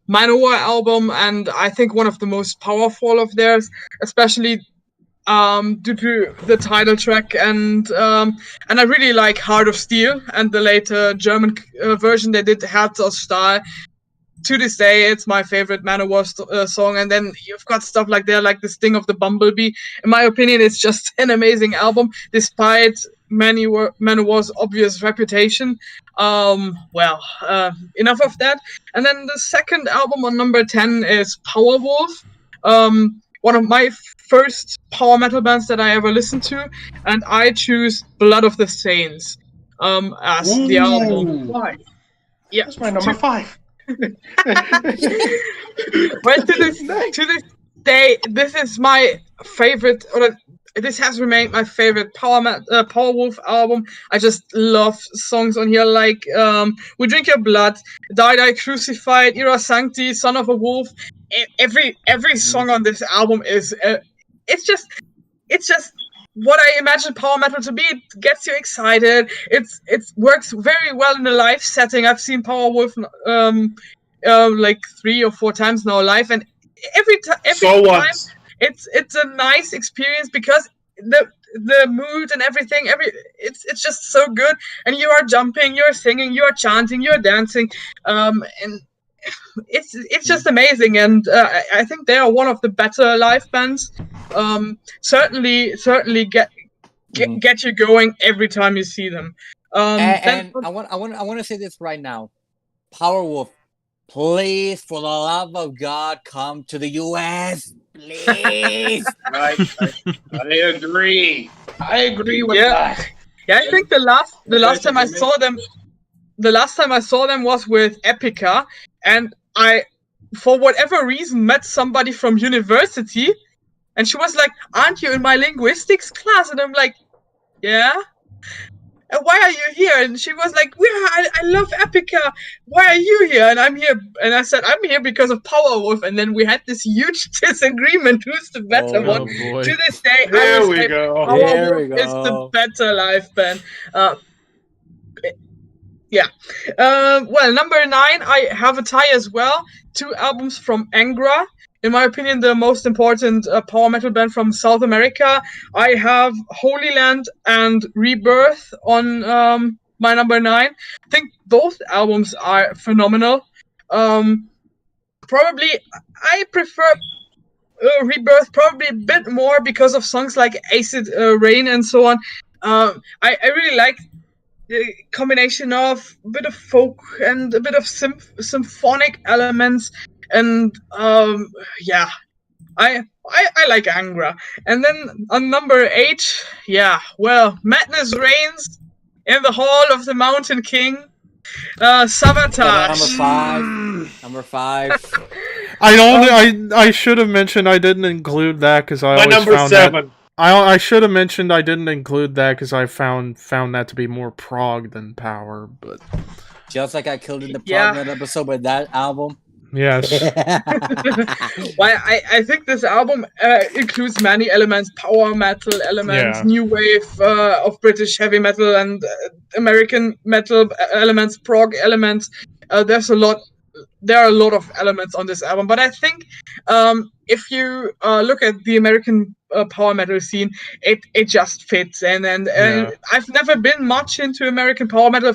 Manowar album, and I think one of the most powerful of theirs, especially due to the title track, and I really like Heart of Steel and the later German version they did, Herz aus Stahl. To this day, it's my favorite Manowar song. And then you've got stuff like The Sting of the Bumblebee. In my opinion, it's just an amazing album, despite Manowar's obvious reputation. Enough of that. And then the second album on number 10 is Powerwolf. One of my first power metal bands that I ever listened to, and I choose Blood of the Saints as the album. Why? Yeah, That's my number 5. But to this day, this is my favorite, or this has remained my favorite Powerwolf album. I just love songs on here like We Drink Your Blood, Die Die Crucified, Ira Sancti, Son of a Wolf. Every song on this album is it's just what I imagine power metal to be. It gets you excited. It works very well in a live setting. I've seen Powerwolf like 3 or 4 times now live, and every time it's a nice experience because the mood and everything. It's just so good, and you are jumping, you're singing, you're chanting, you're dancing, and it's just amazing. And I think they are one of the better live bands. Certainly get you going every time you see them. And I want to say this right now, Powerwolf, please, for the love of God, come to the US, please. I agree. I agree with that. Yeah, I think the last time I saw them, was with Epica, and I, for whatever reason, met somebody from university, and she was like, "Aren't you in my linguistics class?" And I'm like, "Yeah." "And why are you here?" And she was like, I love Epica. Why are you here? And I'm here. And I said, I'm here because of Powerwolf. And then we had this huge disagreement. Who's the better one? Boy. To this day, There we go. Powerwolf is the better live band. Well, number 9, I have a tie as well. 2 albums from Angra. In my opinion, the most important power metal band from South America. I have Holy Land and Rebirth on my number 9. I think both albums are phenomenal. Probably, I prefer Rebirth probably a bit more because of songs like Acid Rain and so on. I really like the combination of a bit of folk and a bit of symphonic elements. And I like Angra. And then on number 8, Madness Reigns in the Hall of the Mountain King. Sabotage. Number 5. I should have mentioned I didn't include that because I always number found 7. I should have mentioned I didn't include that because I found that to be more prog than power, but just like I killed in the prog metal episode with that album. Yes. Well, I think this album includes many elements, power metal elements, new wave of British heavy metal and American metal elements, prog elements. There are a lot of elements on this album, but I think if you look at the American power metal scene, it just fits in. And I've never been much into American power metal.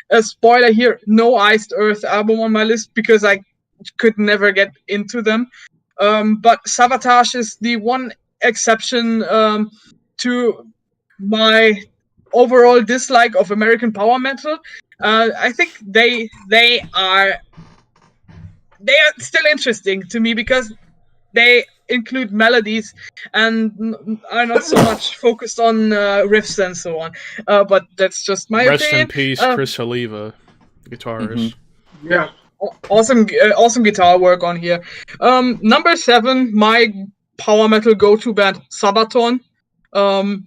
A spoiler here, no Iced Earth album on my list because I could never get into them. But Sabotage is the one exception to my overall dislike of American power metal. I think they are still interesting to me because they include melodies and are not so much focused on riffs and so on. But that's just my opinion. Rest in peace, Chris Oliva, guitarist. Mm-hmm. Yeah. Awesome guitar work on here. Number 7, my power metal go-to band, Sabaton. Well,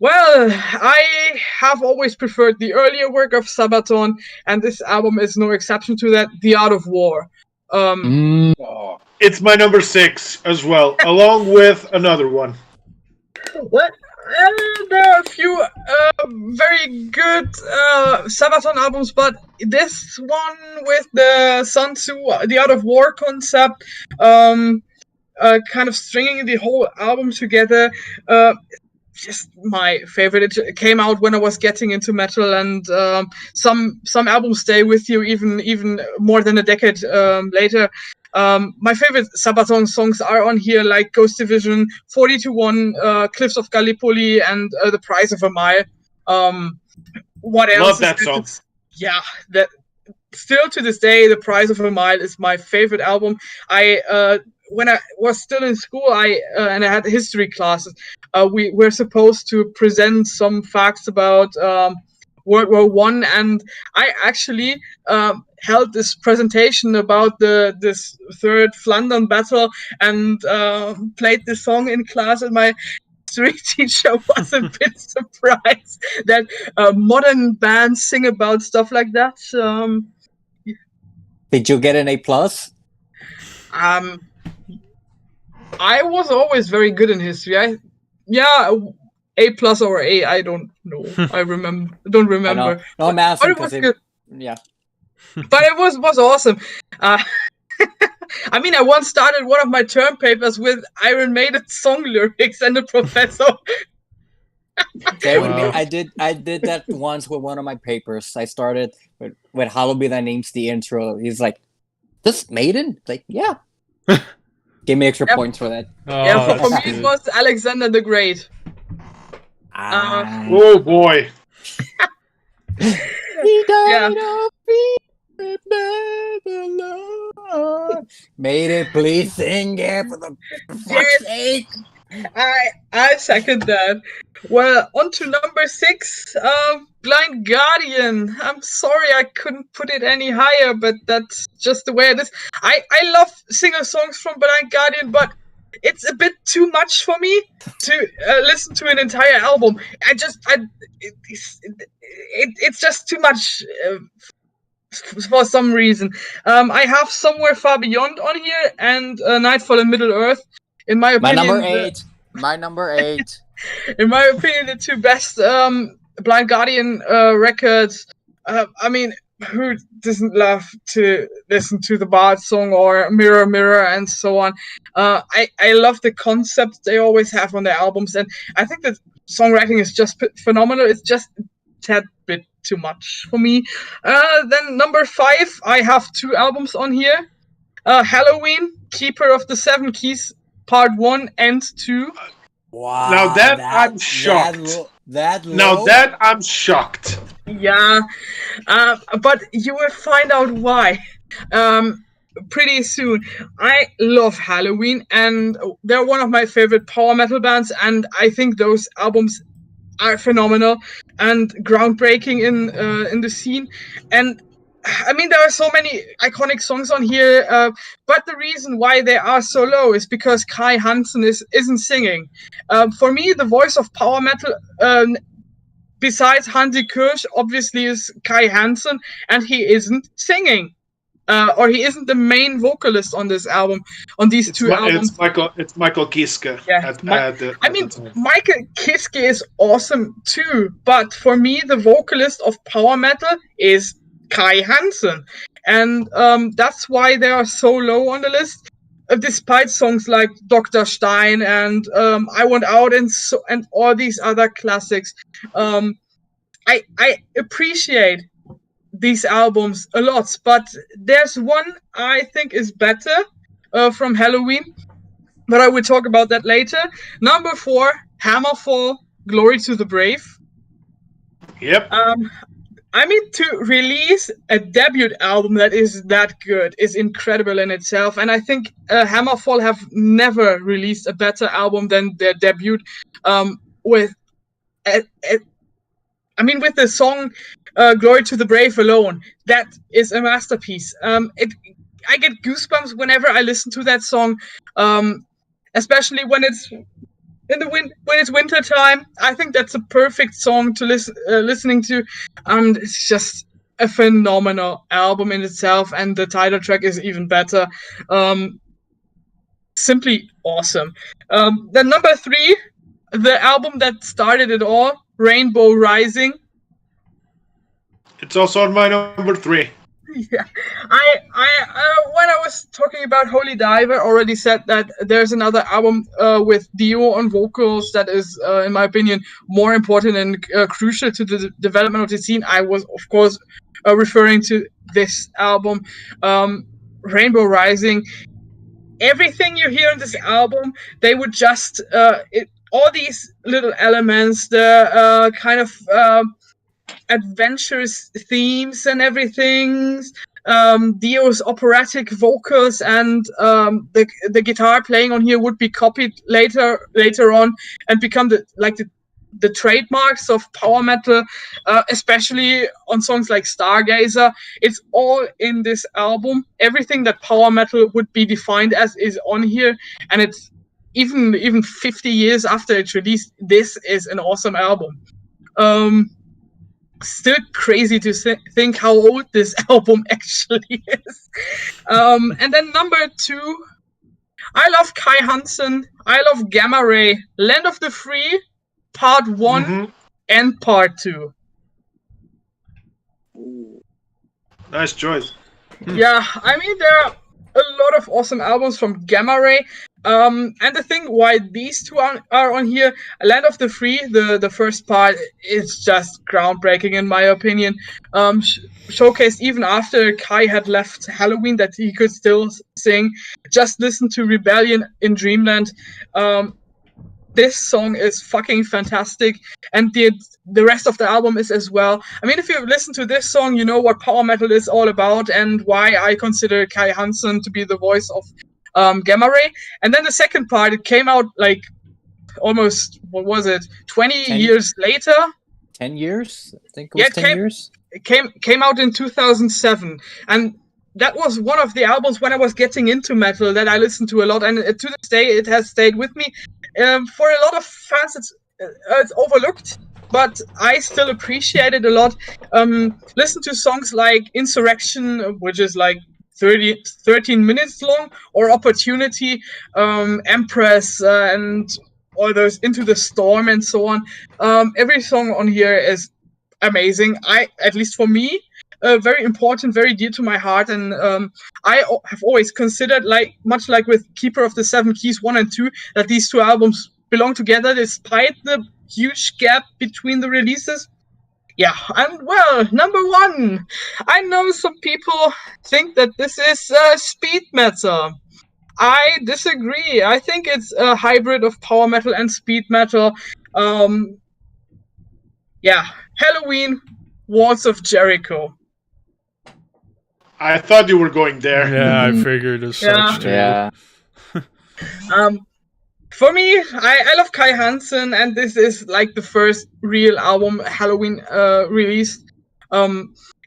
I have always preferred the earlier work of Sabaton, and this album is no exception to that, The Art of War. It's my number 6 as well, along with another one. Well, there are a few very good Sabaton albums, but this one with the Sun Tzu, the Art of War concept, kind of stringing the whole album together, just my favorite. It came out when I was getting into metal, and some albums stay with you even more than a decade later. My favorite Sabaton songs are on here, like Ghost Division, 40-1, Cliffs of Gallipoli, and The Price of a Mile. What else? Love that song. Yeah, that still to this day, The Price of a Mile is my favorite album. When I was still in school, and I had history classes, we were supposed to present some facts about World War One, and I actually held this presentation about this Third Flandern battle, and played this song in class, and my history teacher was a bit surprised that modern bands sing about stuff like that. Did you get an A+? I was always very good in history. A+ or A, I don't know. Don't remember. No, I'm asking but it was because good. yeah. But it was awesome. I mean, I once started one of my term papers with Iron Maiden song lyrics and the professor. I did that once with one of my papers. I started with Hallowed Be Thy Name's the intro. He's like, "This Maiden?" Like, yeah. Give me extra points for that. Yeah, for me it was Alexander the Great. Oh boy. Maiden, please sing it for the fuck's sake. I second that. Well, on to number 6, Blind Guardian. I'm sorry I couldn't put it any higher, but that's just the way it is. I love singer songs from Blind Guardian, but it's a bit too much for me to listen to an entire album. It's just too much for some reason. I have Somewhere Far Beyond on here, and Nightfall in Middle Earth. In my opinion, My number 8. In my opinion, the two best Blind Guardian records. I mean, who doesn't love to listen to the Bard song or Mirror Mirror and so on? I love the concept they always have on their albums, and I think the songwriting is just phenomenal. It's just a tad bit too much for me. Then number 5, I have 2 albums on here. Halloween, Keeper of the Seven Keys, Part 1 and 2. Wow. Now I'm shocked. Now that I'm shocked. Yeah, but you will find out why pretty soon. I love Halloween, and they're one of my favorite power metal bands, and I think those albums are phenomenal and groundbreaking in the scene. And I mean, there are so many iconic songs on here, but the reason why they are so low is because Kai Hansen isn't singing. For me, the voice of power metal, besides Hansi Kirsch, obviously is Kai Hansen, and he isn't singing. Or he isn't the main vocalist on this album, on these two albums. It's Michael Kiske. Yeah, Michael Kiske is awesome too, but for me, the vocalist of power metal is Kai Hansen, and that's why they are so low on the list, despite songs like Dr. Stein and I Want Out and all these other classics. I appreciate these albums a lot, but there's one I think is better from Halloween, but I will talk about that later. Number 4, Hammerfall, Glory to the Brave. Yep. I mean, to release a debut album that is that good is incredible in itself, and I think Hammerfall have never released a better album than their debut. With the song "Glory to the Brave" alone, that is a masterpiece. I get goosebumps whenever I listen to that song, especially when it's when it's winter time. I think that's a perfect song to listening to, and it's just a phenomenal album in itself, and the title track is even better. Simply awesome. Then number 3, the album that started it all, Rainbow Rising, It's also on my number 3. Yeah, when I was talking about Holy Dive, I already said that there's another album with Dio on vocals that is, in my opinion, more important and crucial to the development of the scene. I was, of course, referring to this album, Rainbow Rising. Everything you hear in this album, they would just all these little elements, the kind of adventurous themes and everything, Dio's operatic vocals, and the guitar playing on here would be copied later on and become the trademarks of power metal, especially on songs like Stargazer. It's all in this album. Everything that power metal would be defined as is on here, and it's even 50 years after it's released. This is an awesome album. Still crazy to think how old this album actually is. And then number 2, I love Kai Hansen. I love Gamma Ray, Land of the Free, Part 1 and Part 2. Nice choice. Yeah, I mean, there are a lot of awesome albums from Gamma Ray. And the thing why these two are on here, Land of the Free, the first part, is just groundbreaking in my opinion. Showcased even after Kai had left Halloween that he could still sing. Just listen to Rebellion in Dreamland. This song is fucking fantastic, and the rest of the album is as well. I mean, if you listen to this song, you know what power metal is all about and why I consider Kai Hansen to be the voice of Gamma Ray. And then the second part, it came out like almost, 20 years later? 10 years? I think it was 10 years. It came out in 2007, and that was one of the albums when I was getting into metal that I listened to a lot, and to this day it has stayed with me. For a lot of fans, it's overlooked, but I still appreciate it a lot. Listen to songs like Insurrection, which is like 13 minutes long, or Opportunity, Empress, and all those Into the Storm and so on. Every song on here is amazing. At least for me, very important, very dear to my heart, and I have always considered, much like with Keeper of the Seven Keys 1 and 2, that these two albums belong together despite the huge gap between the releases. Yeah, and well, number 1. I know some people think that this is speed metal. I disagree. I think it's a hybrid of power metal and speed metal. Yeah, Halloween, Walls of Jericho. I thought you were going there. Yeah, I figured as such too. Yeah. For me, I love Kai Hansen, and this is like the first real album Halloween released.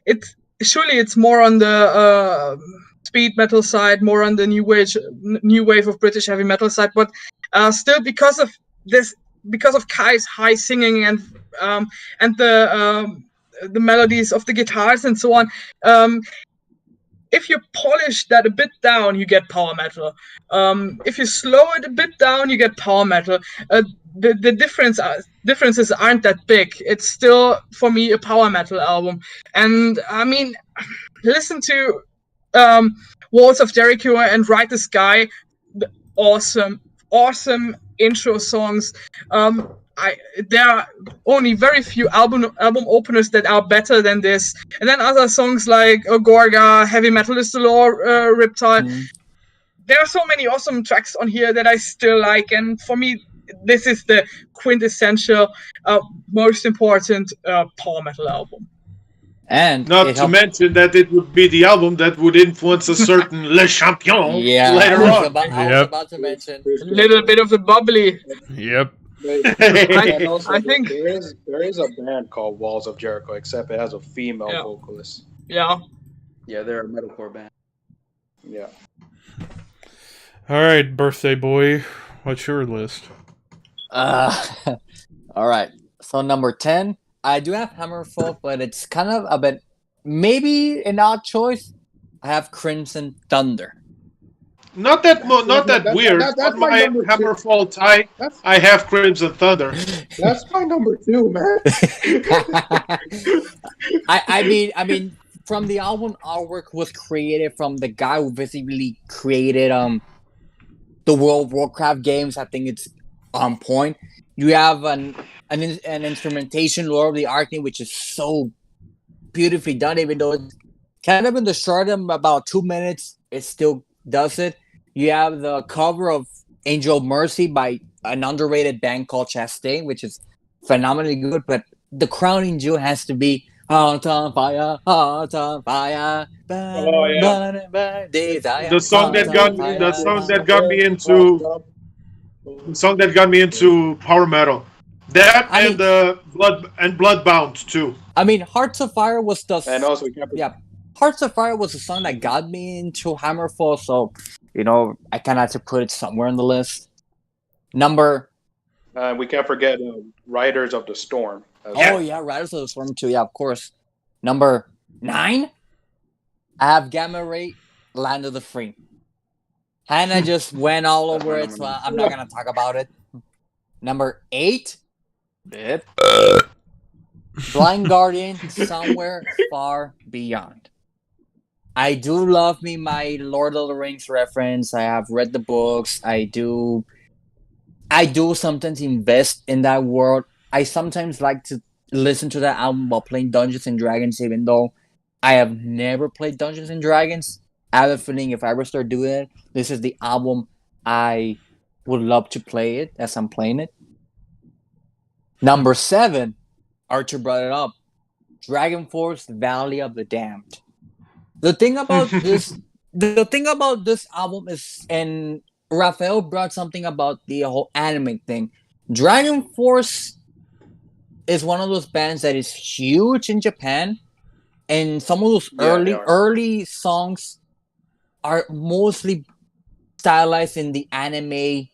It's more on the speed metal side, more on the new wave of British heavy metal side, but still because of Kai's high singing and the melodies of the guitars and so on. If you polish that a bit down, you get power metal. If you slow it a bit down, you get power metal. The differences aren't that big. It's still, for me, a power metal album. And I mean, listen to Walls of Jericho and Ride the Sky. Awesome intro songs. There are only very few album openers that are better than this. And then other songs like Gorga, Heavy Metal is the Law, Riptide. There are so many awesome tracks on here that I still like. And for me, this is the quintessential, most important power metal album. And not to mention that it would be the album that would influence a certain Le Champion later on. I was about to mention a little bit of the bubbly. Yep. I think there is a band called Walls of Jericho, except it has a female vocalist. Yeah, they're a metalcore band. Yeah. All right, birthday boy, what's your list? All right. So number 10, I do have Hammerfall, but it's kind of a bit maybe an odd choice. I have Crimson Thunder. Not that weird. That's On my my number two. Hammerfall tie, That's I have Crimson Thunder. that's my number 2, man. I mean, from the album artwork was created from the guy who basically created the World of Warcraft games. I think it's on point. You have an instrumentation, Lord of the Arcane, which is so beautifully done, even though it's kind of in the short of about 2 minutes, it still does it. You have the cover of Angel of Mercy by an underrated band called Chastain, which is phenomenally good, but the crowning jewel has to be Heart on Fire, Heart on Fire. Oh, yeah. The song that got me into power metal. That I and mean- the Bloodbound too. I mean, Hearts of Fire was the And also, we can't yeah, Hearts of Fire was the song that got me into Hammerfall, so I kind of had to put it somewhere on the list. Number we can't forget Riders of the Storm. oh yeah, Riders of the Storm too. Yeah, of course. Number 9, I have Gamma Ray, Land of the Free. Hannah just went all That's over my it, number so nine. I'm not gonna talk about it. Number 8, Blind Guardian, Somewhere Far Beyond. I do love me my Lord of the Rings reference. I have read the books. I do sometimes invest in that world. I sometimes like to listen to that album while playing Dungeons and Dragons, even though I have never played Dungeons and Dragons. I have a feeling if I ever start doing it, this is the album I would love to play it as I'm playing it. Number 7, Archer brought it up. Dragonforce, Valley of the Damned. The thing about this album is, and Raphael brought something about the whole anime thing. Dragonforce is one of those bands that is huge in Japan, and some of those Yeah, they are. early songs are mostly stylized in the anime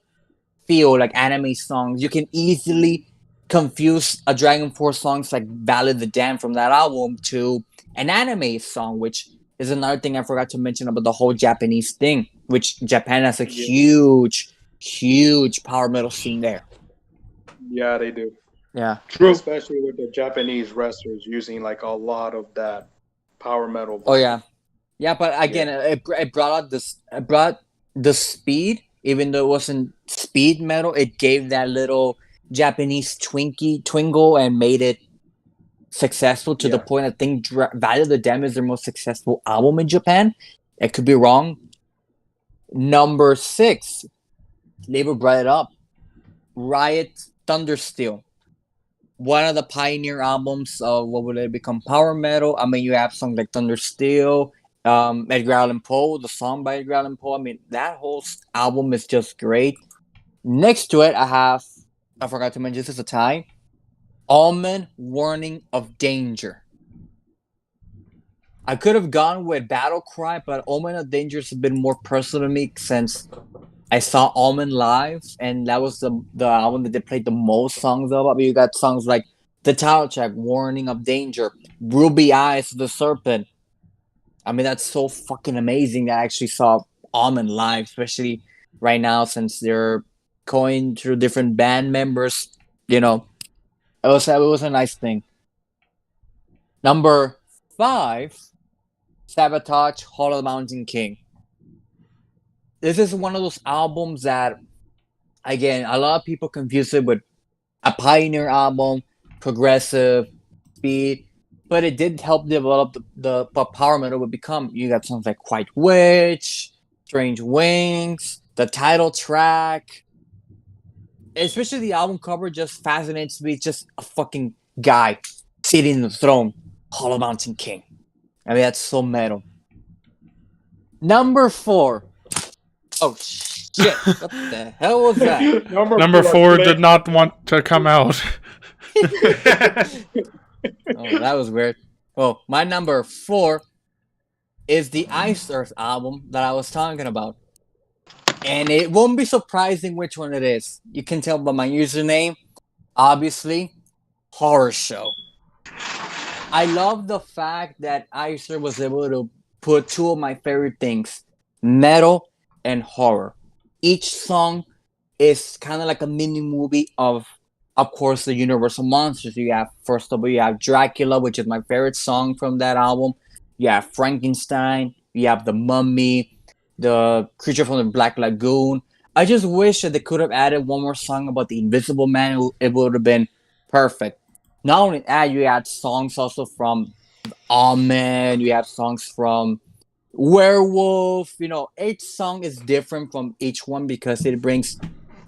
feel, like anime songs. You can easily confuse a Dragonforce songs like Valley of the Damned from that album to an anime song, which is another thing I forgot to mention about the whole Japanese thing, which Japan has a huge power metal scene there. Yeah, they do. Yeah. True. Especially with the Japanese wrestlers using like a lot of that power metal. Oh yeah. Yeah, but again, it brought the speed, even though it wasn't speed metal, it gave that little Japanese twinkle and made it successful to the point I think Valley of the Damned is their most successful album in Japan. It could be wrong. Number 6, Labor brought it up. Riot Thundersteel. One of the pioneer albums of what would it become power metal. I mean, you have songs like Thundersteel, Edgar Allan Poe, the song by Edgar Allan Poe. I mean, that whole album is just great. Next to it, I forgot to mention this is a tie. Omen, Warning of Danger. I could have gone with Battle Cry, but Omen of Danger has been more personal to me since I saw Omen live, and that was the album that they played the most songs of. I mean, you got songs like the title track, Warning of Danger, Ruby Eyes, The Serpent. I mean, that's so fucking amazing that I actually saw Omen live, especially right now since they're going through different band members. It was a nice thing. Number 5, Sabotage, Hall of the Mountain King. This is one of those albums that, again, a lot of people confuse it with a pioneer album, progressive, speed, but it did help develop the power metal would become. You got songs like White Witch, Strange Wings, the title track. Especially the album cover just fascinates me. It's just a fucking guy sitting in the throne, Hollow Mountain King. I mean, that's so metal. Number 4. Oh shit! What the hell was that? Number 4 did not want to come out. Oh, that was weird. Oh, my number 4 is the Ice Earth album that I was talking about. And it won't be surprising which one it is. You can tell by my username. Obviously, Horror Show. I love the fact that Icer was able to put 2 of my favorite things, metal and horror. Each song is kind of like a mini movie of course, the Universal monsters. You have, first of all, you have Dracula, which is my favorite song from that album. You have Frankenstein. You have the Mummy, the Creature from the Black Lagoon. I just wish that they could have added one more song about the Invisible Man. It would have been perfect. Not only that, you had songs also from Amen. You have songs from Werewolf. Each song is different from each one because it brings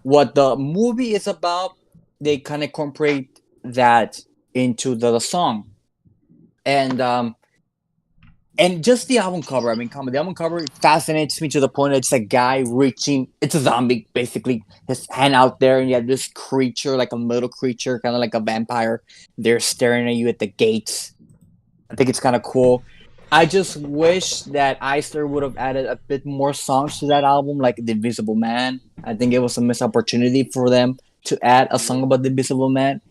what the movie is about. They kind of incorporate that into the song. And just the album cover. I mean, come on, the album cover fascinates me to the point that it's a guy reaching. It's a zombie, basically. His hand out there, and you have this creature, like a little creature, kind of like a vampire. They're staring at you at the gates. I think it's kind of cool. I just wish that Eisner would have added a bit more songs to that album, like The Invisible Man. I think it was a missed opportunity for them to add a song about the Invisible Man.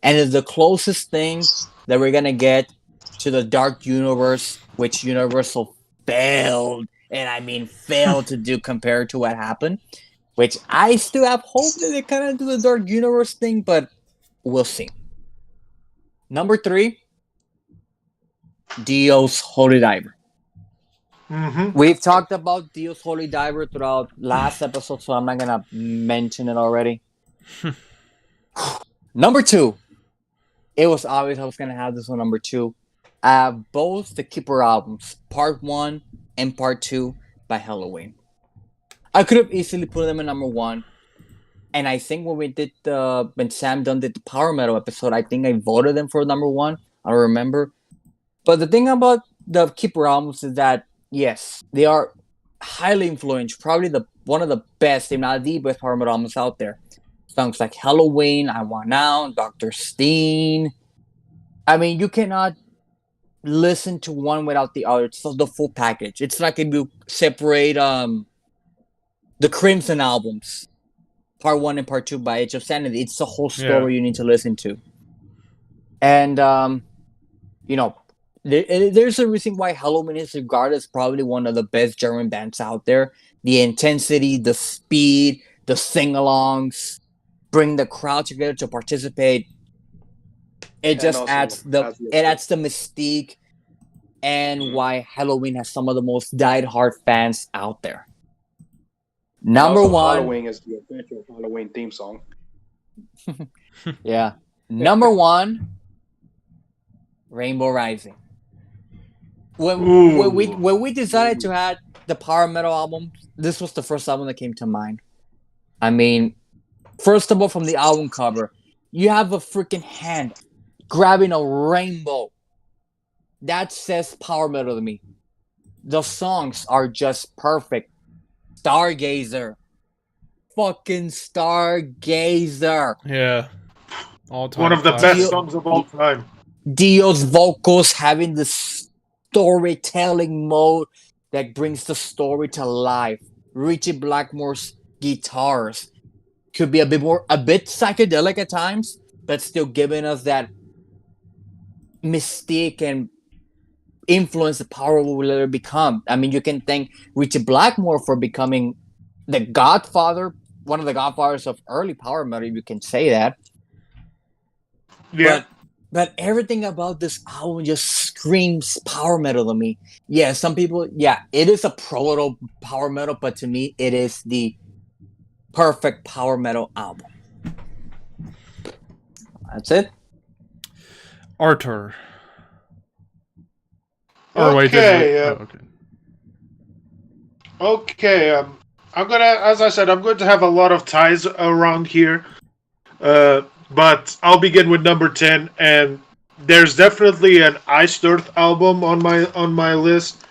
And it's the closest thing that we're going to get to the Dark Universe, which Universal failed, and I mean failed to do compared to what happened, which I still have hope that they kind of do the Dark Universe thing, but we'll see. Number 3, Dio's Holy Diver. Mm-hmm. We've talked about Dio's Holy Diver throughout last episode, so I'm not going to mention it already. Number 2. It was obvious I was going to have this one number 2. I have both the Keeper albums, Part 1 and Part 2 by Helloween. I could have easily put them in number 1. And I think when Sam Dunn did the Power Metal episode, I think I voted them for number 1. I don't remember. But the thing about the Keeper albums is that, yes, they are highly influential. Probably one of the best, if not the best Power Metal albums out there. Songs like Helloween, I Want Out, Dr. Steen. I mean, you cannot listen to one without the other. It's the full package. It's like if you separate the Crimson albums, Part 1 and Part 2 by Age of Sanity. It's the whole story you need to listen to. And, there's a reason why Helloween is regarded as probably one of the best German bands out there. The intensity, the speed, the sing-alongs, bring the crowd together to participate. It just adds the mystique and why Helloween has some of the most diehard fans out there. Number 1. Halloween is the official Halloween theme song. Yeah. Number 1, Rainbow Rising. When we decided to add the Power Metal album, this was the first album that came to mind. I mean, first of all, from the album cover, you have a freaking hand grabbing a rainbow. That says Power Metal to me. The songs are just perfect. Stargazer. Fucking Stargazer. Yeah. All time. One of the best songs of all time. Dio's vocals having the storytelling mode that brings the story to life. Richie Blackmore's guitars could be a bit psychedelic at times, but still giving us that mystique and influence the power we will later become. I mean, you can thank Richie Blackmore for becoming the godfather, one of the godfathers of early power metal, you can say that. Yeah. But everything about this album just screams power metal to me. Yeah, some people, it is a proto power metal, but to me, it is the perfect power metal album. That's it. Artur. Okay. I'm going to have a lot of ties around here. But I'll begin with number 10, and there's definitely an Iced Earth album on my list.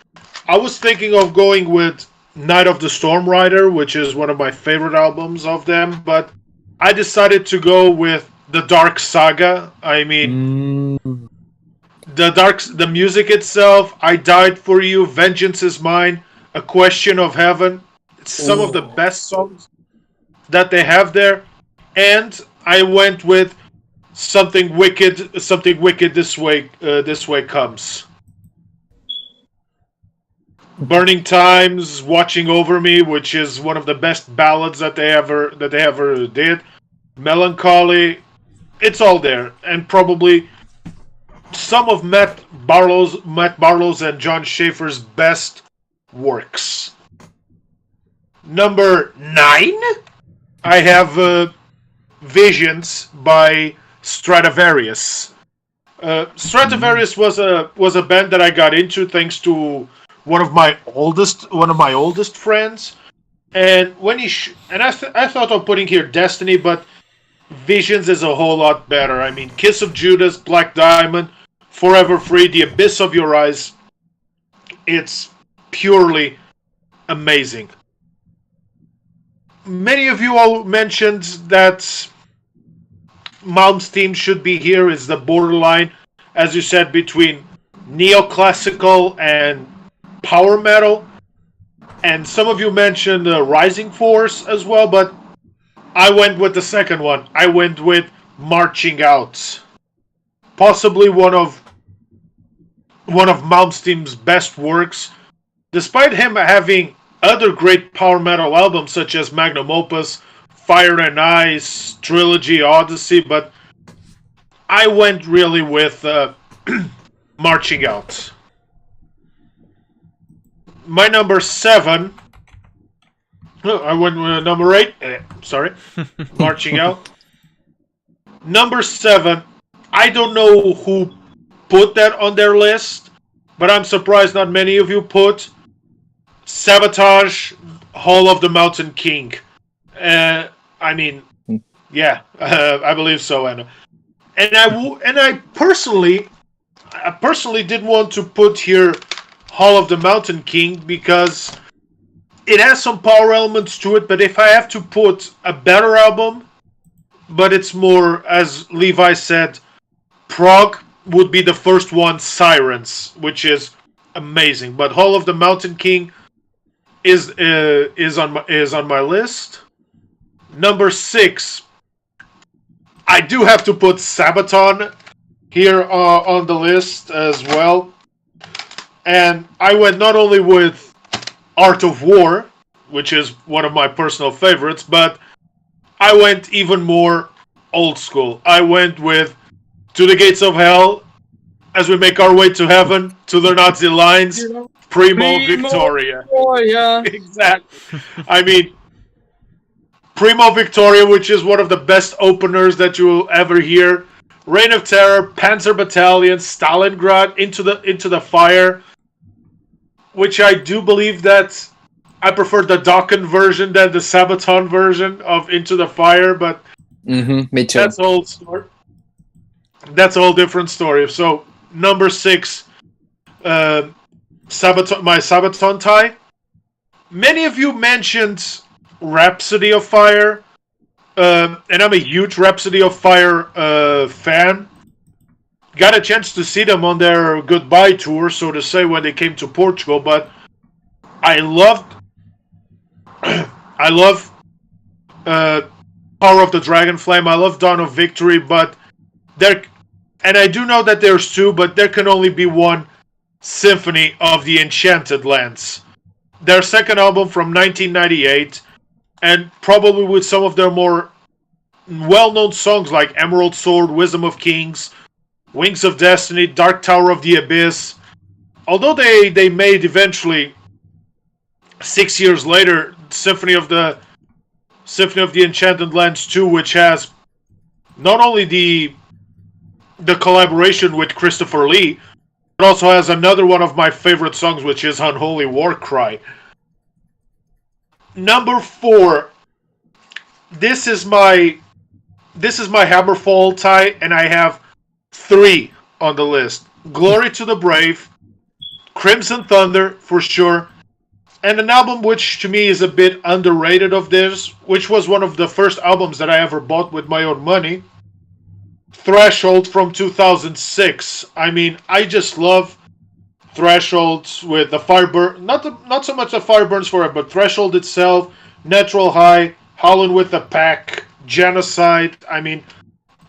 I was thinking of going with Night of the Storm Rider, which is one of my favorite albums of them, but I decided to go with the Dark Saga. I mean, the music itself, I Died for You, Vengeance is Mine, A Question of Heaven. It's some of the best songs that they have there, and I went with something wicked. This way comes. Burning Times, Watching Over Me, which is one of the best ballads that they ever did. Melancholy, it's all there, and probably some of Matt Barlow's and John Schaefer's best works. Number 9, I have Visions by Stradivarius. Stradivarius was a band that I got into thanks to one of my oldest friends, and when I thought of putting here Destiny, but Visions is a whole lot better. I mean, Kiss of Judas, Black Diamond, Forever Free, The Abyss of Your Eyes. It's purely amazing. Many of you all mentioned that Malm's theme should be here. Is the borderline, as you said, between neoclassical and power metal. And some of you mentioned Rising Force as well, but I went with the second one. I went with Marching Out. Possibly one of Malmsteen's best works. Despite him having other great power metal albums such as Magnum Opus, Fire and Ice, Trilogy, Odyssey, but I went really with Marching Out. My number 7... I went with number 8. Sorry. Marching Out. Number 7. I don't know who put that on their list, but I'm surprised not many of you put Sabotage, Hall of the Mountain King. I mean, yeah, I believe so, Anna. And I personally didn't want to put here Hall of the Mountain King because it has some power elements to it, but if I have to put a better album, but it's more, as Levi said, prog would be the first one, Sirens, which is amazing. But Hall of the Mountain King is on my list. Number 6, I do have to put Sabaton here on the list as well. And I went not only with Art of War, which is one of my personal favorites, but I went even more old school. I went with To the Gates of Hell, As We Make Our Way to Heaven, To the Nazi Lines, Primo Victoria. Oh, yeah. Exactly. I mean, Primo Victoria, which is one of the best openers that you will ever hear. Reign of Terror, Panzer Battalion, Stalingrad, Into the Fire, which I do believe that I prefer the Dokken version than the Sabaton version of Into the Fire, but me too. that's a whole story. That's a whole different story. So, number 6, my Sabaton tie. Many of you mentioned Rhapsody of Fire, and I'm a huge Rhapsody of Fire fan. Got a chance to see them on their goodbye tour, so to say, when they came to Portugal, but I love Power of the Dragon Flame. I love Dawn of Victory, but and I do know that there's 2, but there can only be one Symphony of the Enchanted Lands. Their second album from 1998, and probably with some of their more well-known songs like Emerald Sword, Wisdom of Kings, Wings of Destiny, Dark Tower of the Abyss. Although they made eventually 6 years later Symphony of the Enchanted Lands 2, which has not only the collaboration with Christopher Lee, but also has another one of my favorite songs, which is Unholy War Cry. Number 4. This is my Hammerfall tie, and I have 3 on the list. Glory to the Brave, Crimson Thunder, for sure, and an album which to me is a bit underrated of theirs, which was one of the first albums that I ever bought with my own money, Threshold from 2006. I mean, I just love Threshold with the Fireburn, not so much the Fireburns for it, but Threshold itself, Natural High, Howlin' with the Pack, Genocide. I mean,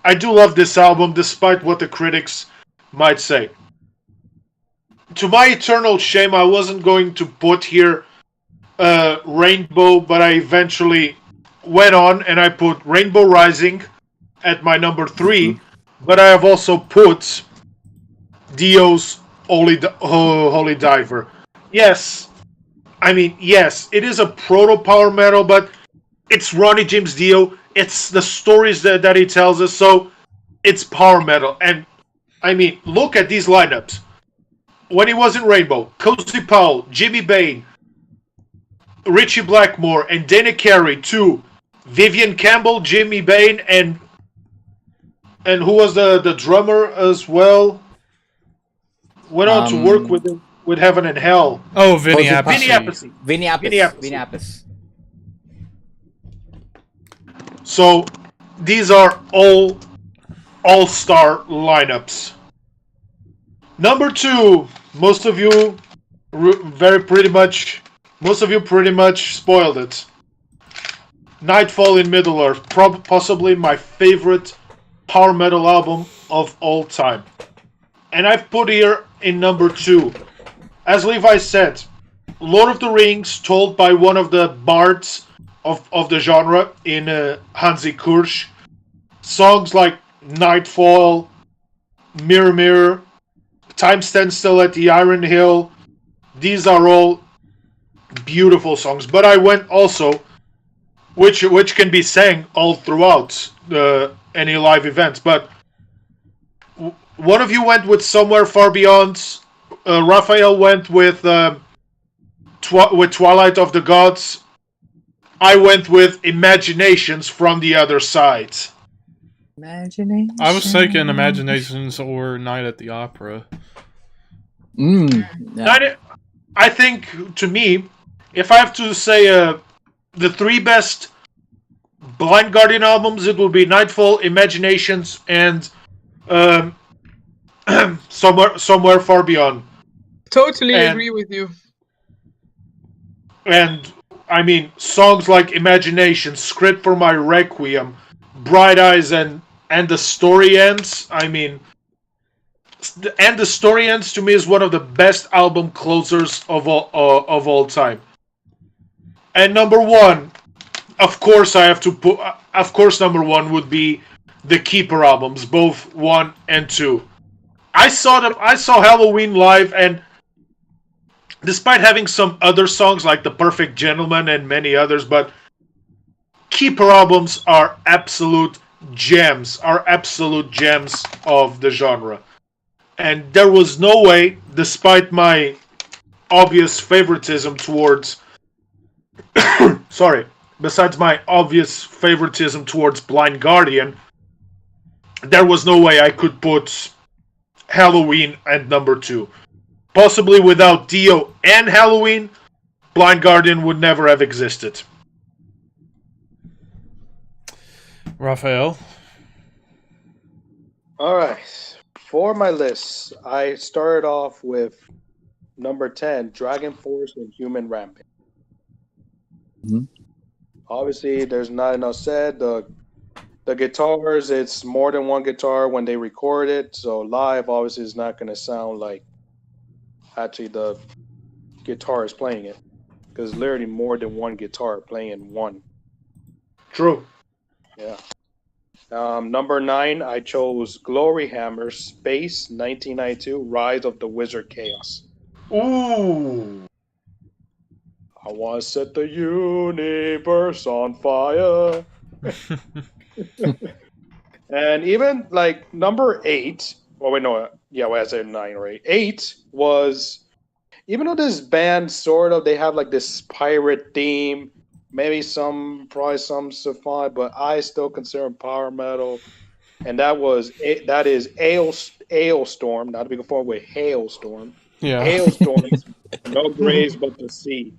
I do love this album, despite what the critics might say. to my eternal shame, I wasn't going to put here Rainbow, but I eventually went on and I put Rainbow Rising at my number 3, but I have also put Dio's Holy Diver. Yes, I mean, yes, it is a proto power metal, but it's Ronnie James Dio. It's the stories that he tells us, so it's power metal. And I mean, look at these lineups. When he was in Rainbow, Cozy Powell, Jimmy Bain, Richie Blackmore, and Dana Carey, 2. Vivian Campbell, Jimmy Bain, and who was the drummer as well? Went on to work with Heaven and Hell. Oh, Vinny Appice. Vinny Appice. So these are all all-star lineups. Number 2, most of you pretty much spoiled it. Nightfall in Middle-earth, possibly my favorite power metal album of all time. And I've put here in number 2. As Levi said, Lord of the Rings told by one of the bards of the genre in Hansi Kursch. Songs like Nightfall, Mirror Mirror, Time Stands Still at the Iron Hill. These are all beautiful songs. But I went also, which can be sang all throughout any live events. But one of you went with Somewhere Far Beyond. Raphael went with Twilight of the Gods. I went with Imaginations from the Other Side. Imaginations. I was thinking Imaginations or Night at the Opera. Yeah. I think, to me, if I have to say the 3 best Blind Guardian albums, it will be Nightfall, Imaginations, and Somewhere Far Beyond. Totally agree with you. And I mean, songs like Imagination, Script for My Requiem, Bright Eyes, and The Story Ends. I mean, and The Story Ends to me is one of the best album closers of all time. And number 1, of course, I have to put. Of course, number 1 would be the Keeper albums, both 1 and 2. I saw them. I saw Halloween live, and despite having some other songs like The Perfect Gentleman and many others, but Keeper albums are absolute gems of the genre. And there was no way, despite my obvious favoritism towards besides my obvious favoritism towards Blind Guardian, there was no way I could put Halloween at number 2. Possibly without Dio and Halloween, Blind Guardian would never have existed. Raphael? Alright. For my list, I started off with number 10, Dragonforce and Human Rampage. Mhm. Obviously, there's not enough said. The guitars, it's more than one guitar when they record it, so live obviously is not going to sound like actually the guitar is playing it, because literally more than one guitar playing one. True. Yeah. Number 9, I chose Glory Hammer, Space, 1992, Rise of the Wizard Chaos. Ooh. I want to set the universe on fire. And even like number 8, well, wait, no, yeah, well, I said 9 or 8. 8 was, even though this band sort of, they have like this pirate theme, maybe probably some sci-fi, but I still consider them power metal. And that is Ailstorm, not to be confounded with Hailstorm. Yeah. Hailstorm, no graves but the sea.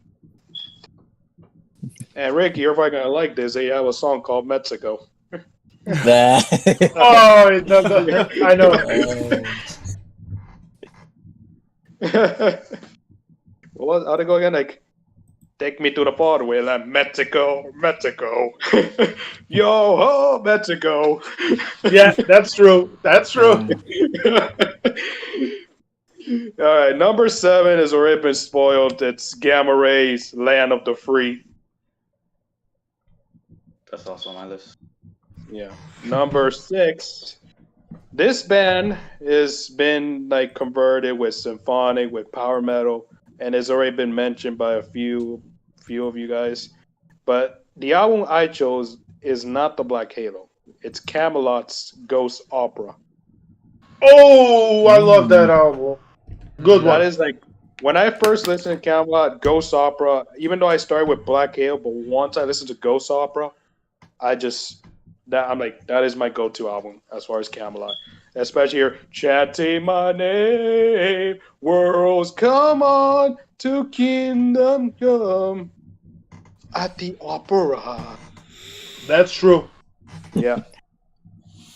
And Ricky, you're probably gonna like this. They have a song called Mexico. Oh, I know. Well, how'd it go again? Like, take me to the part where like Mexico. Yo ho, Mexico. Yeah, that's true. All right, right, number 7 has already been spoiled. It's Gamma Ray's Land of the Free. That's also on my list. Yeah. Number 6. This band has been like converted with symphonic, with power metal, and has already been mentioned by a few of you guys. But the album I chose is not the Black Halo. It's Camelot's Ghost Opera. Oh, I love that album. Good That one. is like when I first listened to Camelot, Ghost Opera, even though I started with Black Halo, but once I listened to Ghost Opera, I'm like, that is my go-to album as far as Camelot. Especially here, chanting my name, worlds come on to kingdom come at the opera. That's true. Yeah.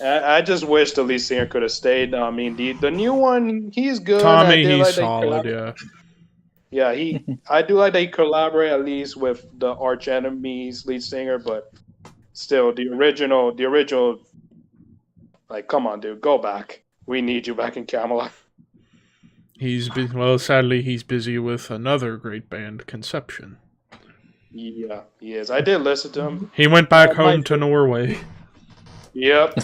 I just wish the lead singer could have stayed. I mean, the new one, he's good. Tommy, did he's like that he solid, collab- yeah. Yeah, I do like that he collaborate at least with the Arch Enemy's lead singer, but still, the original, like, come on, dude, go back. We need you back in Camelot. Sadly, he's busy with another great band, Conception. Yeah, he is. I did listen to him. He went back home to Norway. Yep.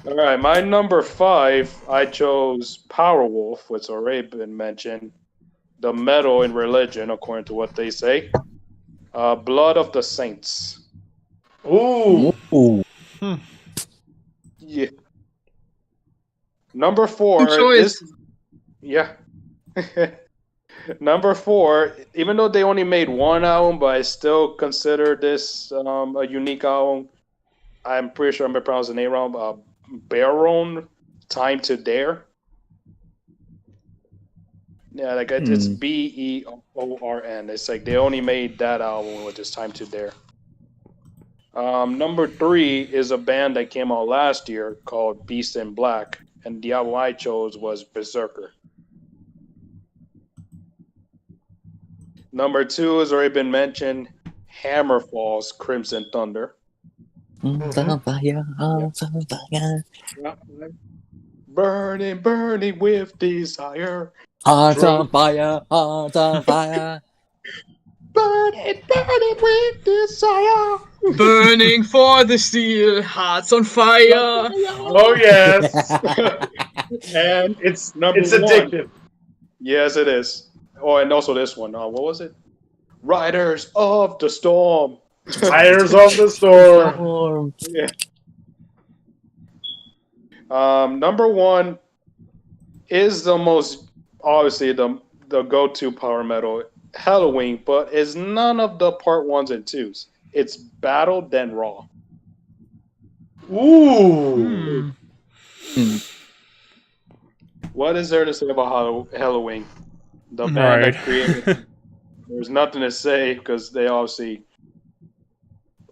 All right, my number 5, I chose Powerwolf, which already been mentioned. The metal in religion, according to what they say. Blood of the Saints. Ooh. Ooh. Yeah. Number 4. Good choice. Yeah. Number 4, even though they only made one album, but I still consider this a unique album. I'm pretty sure I'm going to pronounce the name wrong. Baron, Time to Dare. Yeah, like it's Beorn. It's like they only made that album, which is Time to Dare. Number 3 is a band that came out last year called Beast in Black, and the album I chose was Berserker. Number 2 has already been mentioned, Hammerfall's Crimson Thunder. Burning, burning with desire. Hearts on fire, hearts on fire. Burning, burning with desire. Burning for the steel, hearts on fire. Oh yes. And It's number it's 1. addictive. Yes, it is. Oh, and also this one. What was it? Riders of the Storm. Fires of the storm. Yeah. Number 1 is the most, obviously, the go-to power metal, Halloween, but is none of the part 1s and 2s. It's Battle Then Raw. Ooh. What is there to say about Halloween? The band that created. There's nothing to say because they obviously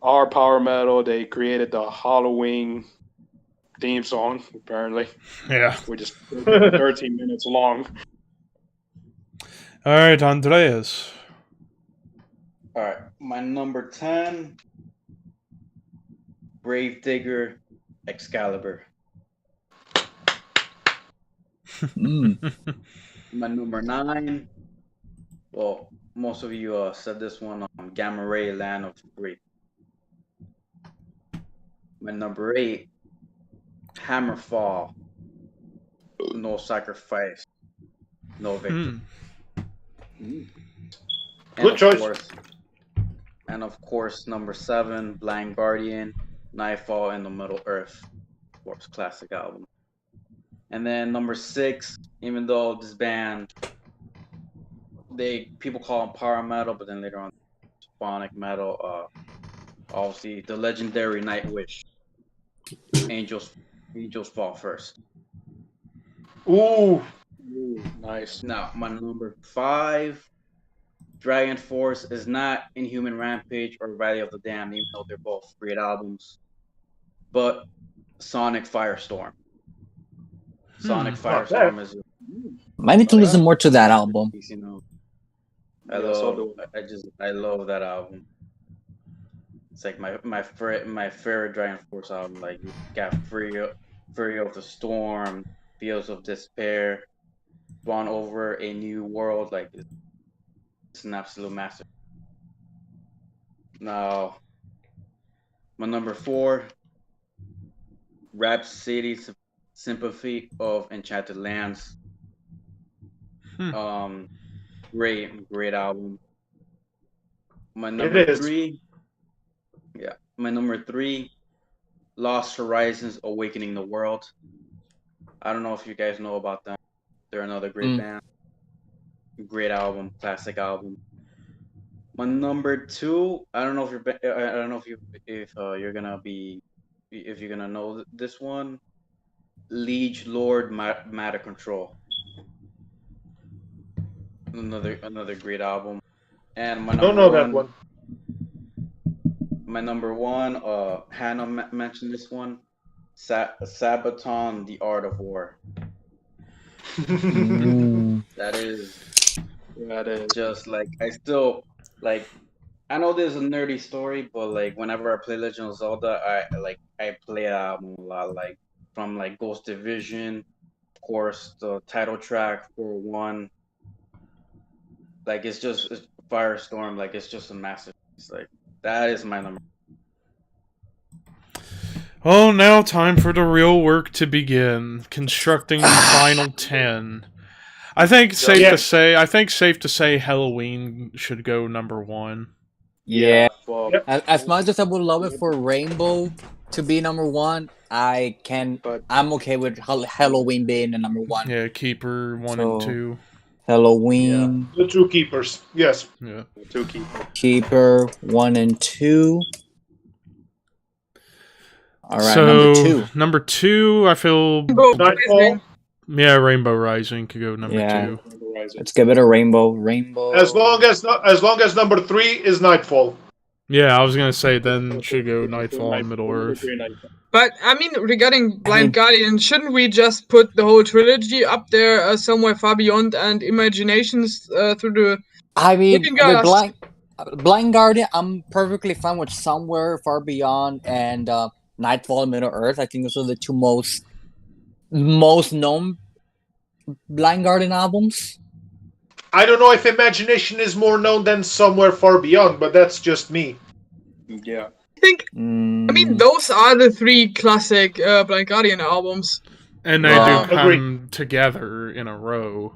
are power metal. They created the Halloween theme song, apparently. Yeah. Which is 13 minutes long. All right, Andreas. All right, my number 10, Gravedigger, Excalibur. My number 9, well, most of you said this one, Gamma Ray, Land of the Free. My number 8, Hammerfall, No Sacrifice, No Victory. Good choice. And of course, number 7, Blind Guardian, Nightfall in the Middle Earth, of course, classic album. And then number 6, even though this band, people call them power metal, but then later on, symphonic metal. Obviously, the legendary Nightwish, Angels Fall First. Ooh. Nice. Now, my number 5, Dragonforce, is not Inhuman Rampage or Valley of the Damned, even though they're both great albums. But Sonic Firestorm. Sonic Firestorm is. Might need to listen more to that album. You know, I love that album. It's like my favorite Dragonforce album. Like you got Fury of the Storm, Fields of Despair, spawn over a new world. Like it's an absolute master. Now, my number 4, Rhapsody Sympathy of Enchanted Lands. Great album. My number 3, my number 3, Lost Horizons Awakening the World. I don't know if you guys know about them. They're another great band. Great album, classic album. My number 2, I don't know if you're gonna know this one. Liege Lord Matter Control. Another great album. And my number Don't know that one. My number 1, Hannah mentioned this one. Sabaton, The Art of War. That is just like I know there's a nerdy story, but like whenever I play Legend of Zelda, I play that album a lot. Like from like Ghost Division, of course, the title track for 1. Like it's Firestorm. Like it's just a massive. It's like that is my number. Oh, now time for the real work to begin. Constructing the final 10. I think safe to say Halloween should go number 1. Yeah. As much as I would love it for Rainbow to be number 1, I'm okay with Halloween being the number 1. Yeah, Keeper 1 and 2. Halloween. The 2 keepers. Yes. Yeah. 2 keepers. Keeper 1 and 2. All right, so, number 2, I feel... Nightfall. Yeah, Rainbow Rising could go number 2. Let's give it a Rainbow. As long as number 3 is Nightfall. Yeah, I was gonna say then it should go Nightfall and Middle Earth. But I mean, regarding Blind Guardian, shouldn't we just put the whole trilogy up there somewhere far beyond and Imaginations through the? I mean, with Blind Guardian, I'm perfectly fine with Somewhere Far Beyond and Nightfall and Middle Earth. I think those are the 2 most known Blind Guardian albums. I don't know if Imagination is more known than Somewhere Far Beyond, but that's just me. Yeah. I think, I mean, those are the 3 classic Blind Guardian albums. And they do come together in a row.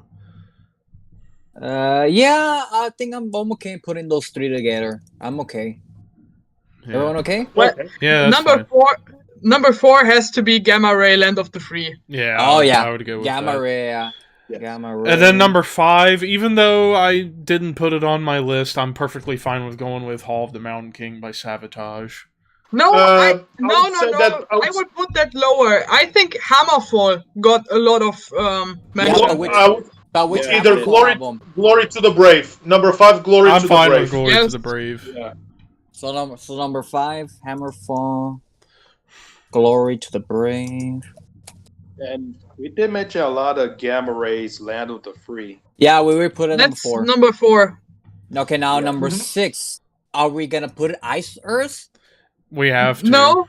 Yeah, I think I'm okay putting those 3 together. I'm okay. Yeah. Everyone okay? Well, yeah, number 4 has to be Gamma Ray, Land of the Free. Yeah. I would go with Gamma that. Ray. Yes. Gamma Ray. And then number 5, even though I didn't put it on my list, I'm perfectly fine with going with Hall of the Mountain King by Sabotage. No, I would put that lower. I think Hammerfall got a lot of mention. Either Glory to the Brave. Number 5, Glory to the Brave. I'm fine with Glory to the Brave. Yeah. So number 5, Hammerfall, Glory to the Brave. And we did mention a lot of Gamma Ray's Land of the Free. Yeah, we were putting number 4. That's number 4. Okay, now number 6. Are we gonna put it Ice Earth? We have to. No.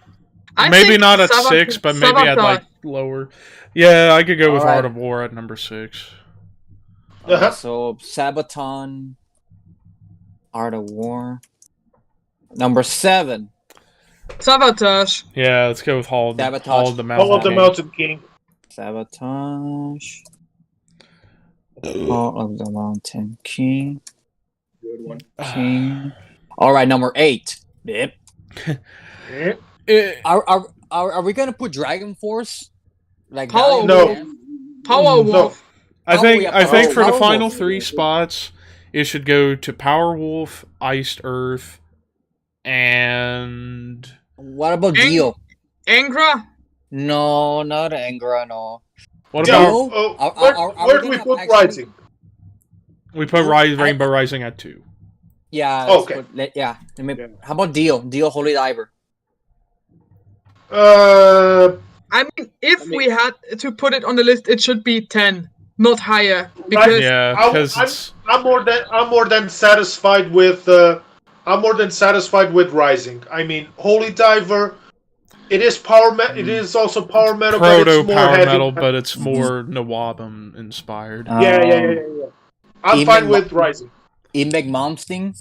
Maybe not at 6, but maybe at like lower. Yeah, I could go with Art of War at number 6. So Sabaton, Art of War. Number 7. Sabotage. Yeah, let's go with Hall of the Mountain. Hall of the Mountain King. Sabotage. Hall of the Mountain King. Good one. King. All right, number 8. Yep. Are we gonna put Dragonforce? Like Power Wolf? Wolf. I think for the Power final Wolf. 3 spots, it should go to Power Wolf, Iced Earth, and what about Dio? Angra? No, not Angra. No. What about where do we put Rising? We put Rainbow Rising at 2. Yeah. Okay. How about Dio? Dio Holy Diver. I mean, if we had to put it on the list, it should be 10, not higher. Because I'm more than satisfied with Rising. I mean, Holy Diver. It is It is also power metal, but Proto it's more power heavy. metal, but it's more Nawabum inspired. Yeah. I'm fine with Rising. Imbek Momsting.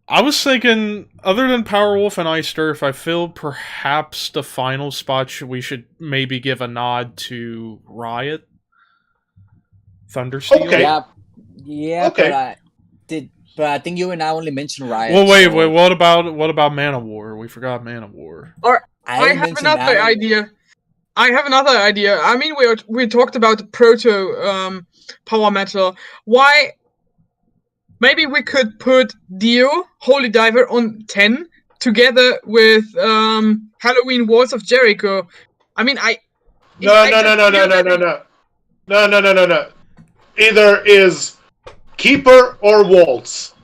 I was thinking, other than Powerwolf and Ice Earth, I feel perhaps the final spot we should maybe give a nod to Riot. Thundersteel. Okay. Yeah, Okay. but I think you and I only mentioned Riot. Well, wait. What about Man of War? We forgot Man of War. I have another idea. I mean, we talked about the proto power metal. Why? Maybe we could put Dio, Holy Diver on 10 together with Halloween Walls of Jericho. I mean, No. Either is Keeper or Waltz.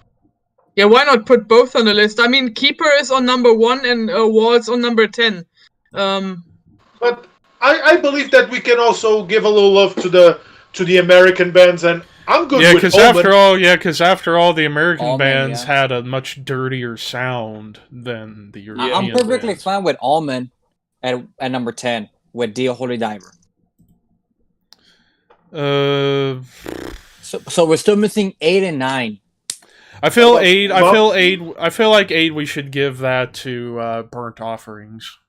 Yeah, why not put both on the list? I mean, Keeper is on number 1 and Waltz on number 10. But I believe that we can also give a little love to the American bands, and I'm good with Omen. Because after all, the American Omen, bands had a much dirtier sound than the European I'm perfectly bands. fine with Omen at number 10 with Dio Holy Diver. So we're still missing 8 and 9. I feel 8. I feel like 8. We should give that to Burnt Offerings.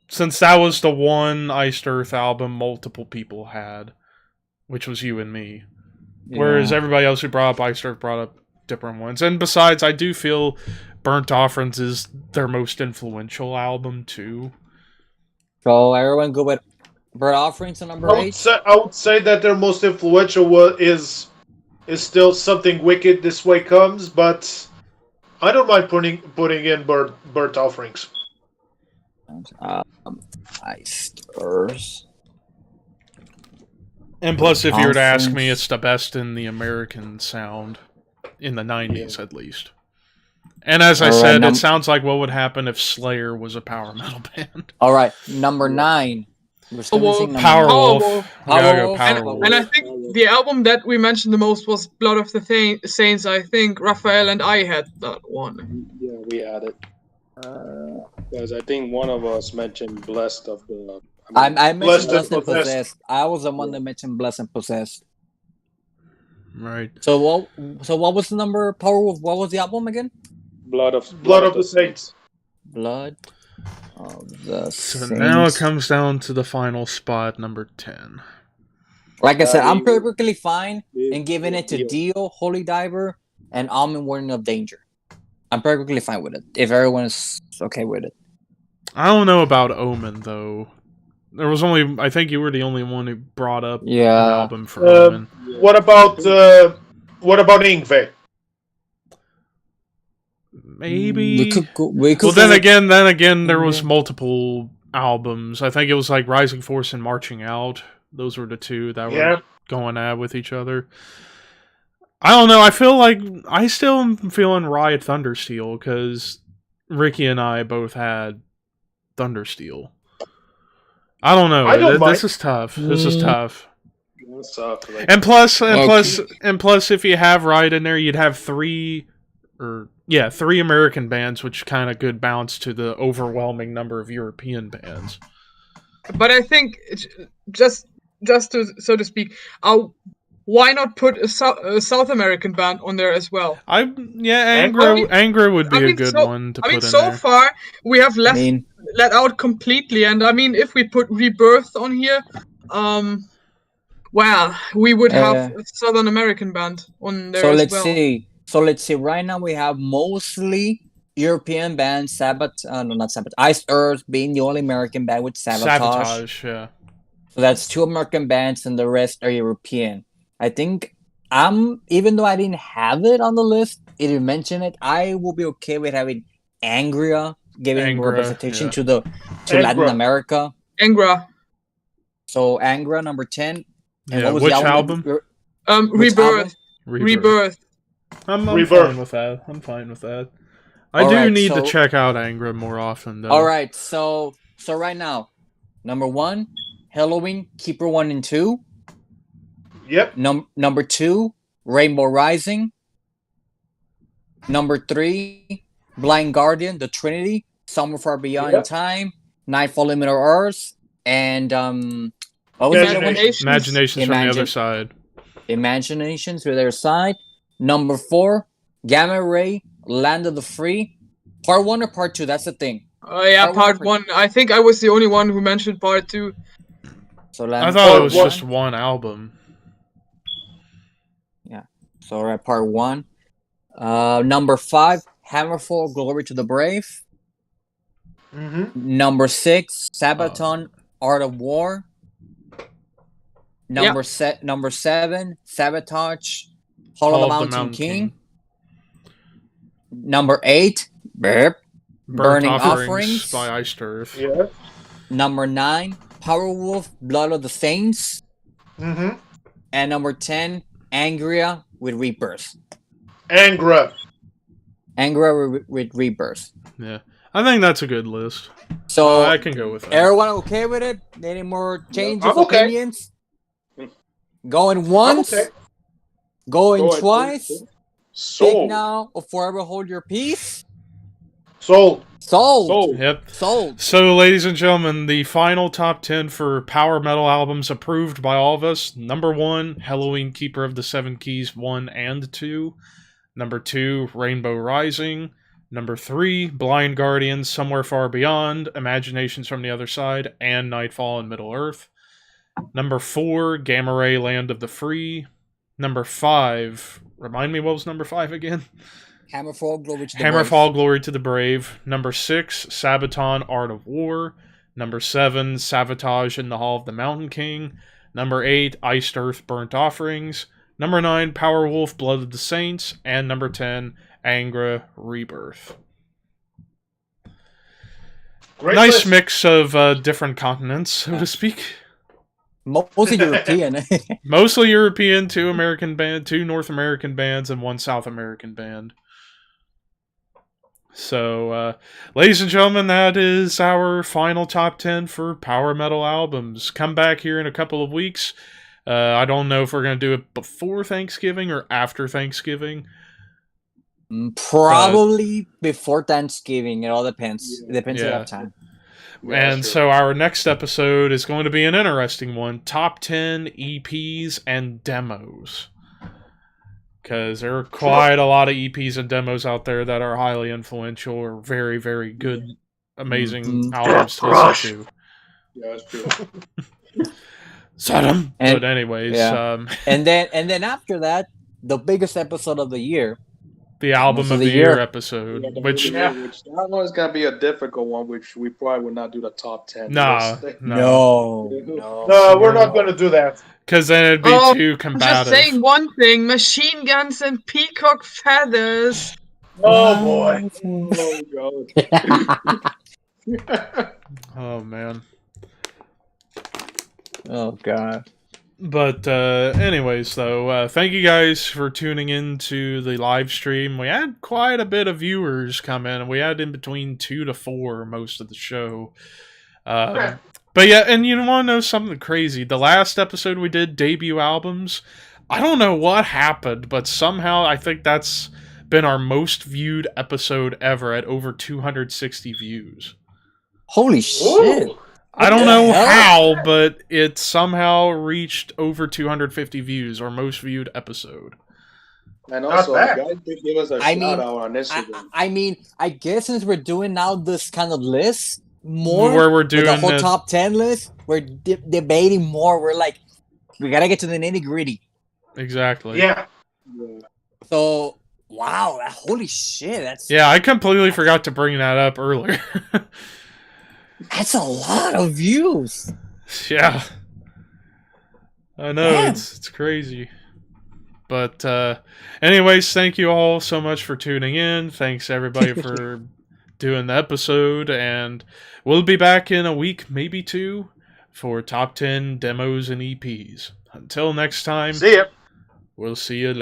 Since that was the one Iced Earth album multiple people had, which was you and me. Yeah. Whereas everybody else who brought up Iced Earth brought up different ones. And besides, I do feel Burnt Offerings is their most influential album, too. So everyone go with Burnt Offerings on number 8? I would say that their most influential is still Something Wicked This Way Comes, but I don't mind putting in Burnt Offerings. Iced Earth. And plus, if you were to ask me, it's the best in the American sound. In the 90s, at least. And as I said, it sounds like what would happen if Slayer was a power metal band. Alright, number 9. We're still missing Powerwolf. And I think the album that we mentioned the most was Blood of the Saints. I think Raphael and I had that one. Yeah, we had it. Because I think one of us mentioned Blessed of the... I mentioned Blessed and Possessed. I was the one that mentioned Blessed and Possessed. Right. So what was the number? Powerwolf. What was the album again? Blood of the Saints. Blood of the Saints. So now it comes down to the final spot, number 10. Like I said, I'm perfectly fine in giving it to Dio, Holy Diver, and Almond Warning of Danger. I'm perfectly fine with it, if everyone is okay with it. I don't know about Omen, though. There was only... I think you were the only one who brought up an album for Omen. What about Ingve? Maybe. We could then again, there was multiple albums. I think it was like Rising Force and Marching Out. Those were the two that were going at with each other. I don't know. I feel like I still am feeling Riot Thundersteel because Ricky and I both had Thundersteel. I don't know. This is tough. This is tough. And plus, if you have Riot in there, you'd have three American bands, which kind of good balance to the overwhelming number of European bands. But I think just to so to speak, why not put a South American band on there as well? Angra would be a good one to put in there. So far we have let out completely, and I mean, if we put Rebirth on here, well, we would have a Southern American band on there as well. So let's see. Right now we have mostly European bands. Iced Earth being the only American band with Sabotage. Yeah. So that's 2 American bands, and the rest are European. I think even though I didn't have it on the list, if you mention it, I will be okay with having Angria giving representation to Latin America. Angra. So Angra number 10. And what was which album? Rebirth. Rebirth. I'm fine with that. I do need to check out Angra more often, though. All right, so right now, number 1, Halloween, Keeper 1 and 2. Yep. Number 2, Rainbow Rising. Number 3, Blind Guardian, The Trinity, Somewhere Far Beyond Time, Nightfall in Middle Earth, and what was the other one? Imaginations from the Other Side. Imaginations from the Other Side. Number 4, Gamma Ray, Land of the Free. Part 1 or Part 2? That's the thing. Oh yeah, part 1. I think I was the only one who mentioned Part 2. So I thought it was just one album. Yeah. So we're at Part 1. Number 5, Hammerfall, Glory to the Brave. Number 6, Sabaton, Art of War. Number 7, Sabotage, Hall of the Mountain King. Number 8, Burning Offerings by Iced Earth. Yeah. Number 9, Powerwolf, Blood of the Saints. And number 10, Angria with Rebirth. Angra with Rebirth. Yeah. I think that's a good list. So I can go with that. Everyone okay with it? Any more changes, okay. opinions? Going once? Okay. Going twice? Sold. Take now or forever hold your peace? Sold. Yep. Sold. So, ladies and gentlemen, the final top 10 for power metal albums approved by all of us. Number 1, Halloween Keeper of the Seven Keys 1 and 2. Number 2, Rainbow Rising. Number 3, Blind Guardian, Somewhere Far Beyond, Imaginations from the Other Side, and Nightfall in Middle Earth. Number 4, Gamma Ray, Land of the Free. Number 5, remind me what was number 5 again? Hammerfall, Glory to the Hammerfall, Glory to the Brave. Number 6, Sabaton, Art of War. Number 7, Sabotage in the Hall of the Mountain King. Number 8, Iced Earth, Burnt Offerings. Number 9, Powerwolf, Blood of the Saints. And number 10, Angra, Rebirth. Great nice list. mix of different continents, so to speak. Mostly European. Mostly European, 2 North American bands, and 1 South American band. So, ladies and gentlemen, that is our final top 10 for power metal albums. Come back here in a couple of weeks. I don't know if we're going to do it before Thanksgiving or after Thanksgiving. Probably before Thanksgiving. It all depends. It depends on time. And so our next episode is going to be an interesting one. Top 10 EPs and demos. Because there are quite a lot of EPs and demos out there that are highly influential or very, very good, amazing albums to listen to. Yeah, that's true. But anyways, and then after that, the biggest episode of the year, the album of the year episode, which that one is gonna be a difficult one, which we probably would not do the top 10. No, we're not gonna do that. Because then it'd be too combative. Just saying one thing: machine guns and peacock feathers. Oh boy! Oh man! Oh god! But anyways, though, thank you guys for tuning in to the live stream. We had quite a bit of viewers come in. We had in between 2 to 4 most of the show. But yeah, and you want to know something crazy? The last episode we did, debut albums, I don't know what happened, but somehow I think that's been our most viewed episode ever at over 260 views. Holy shit! Ooh. I don't know how, but it somehow reached over 250 views, our most viewed episode. And also, guys did give us a shout out on Instagram. I guess since we're doing now this kind of list, more where we're doing the whole top 10 list, we're debating more. We're like, we gotta get to the nitty gritty. Exactly. Yeah. So wow, holy shit, that's I completely forgot to bring that up earlier. That's a lot of views. Yeah, I know. It's crazy. But anyways, thank you all so much for tuning in. Thanks everybody for doing the episode, and we'll be back in a week, maybe 2, for top 10 demos and EPs. Until next time, See ya. We'll see you later.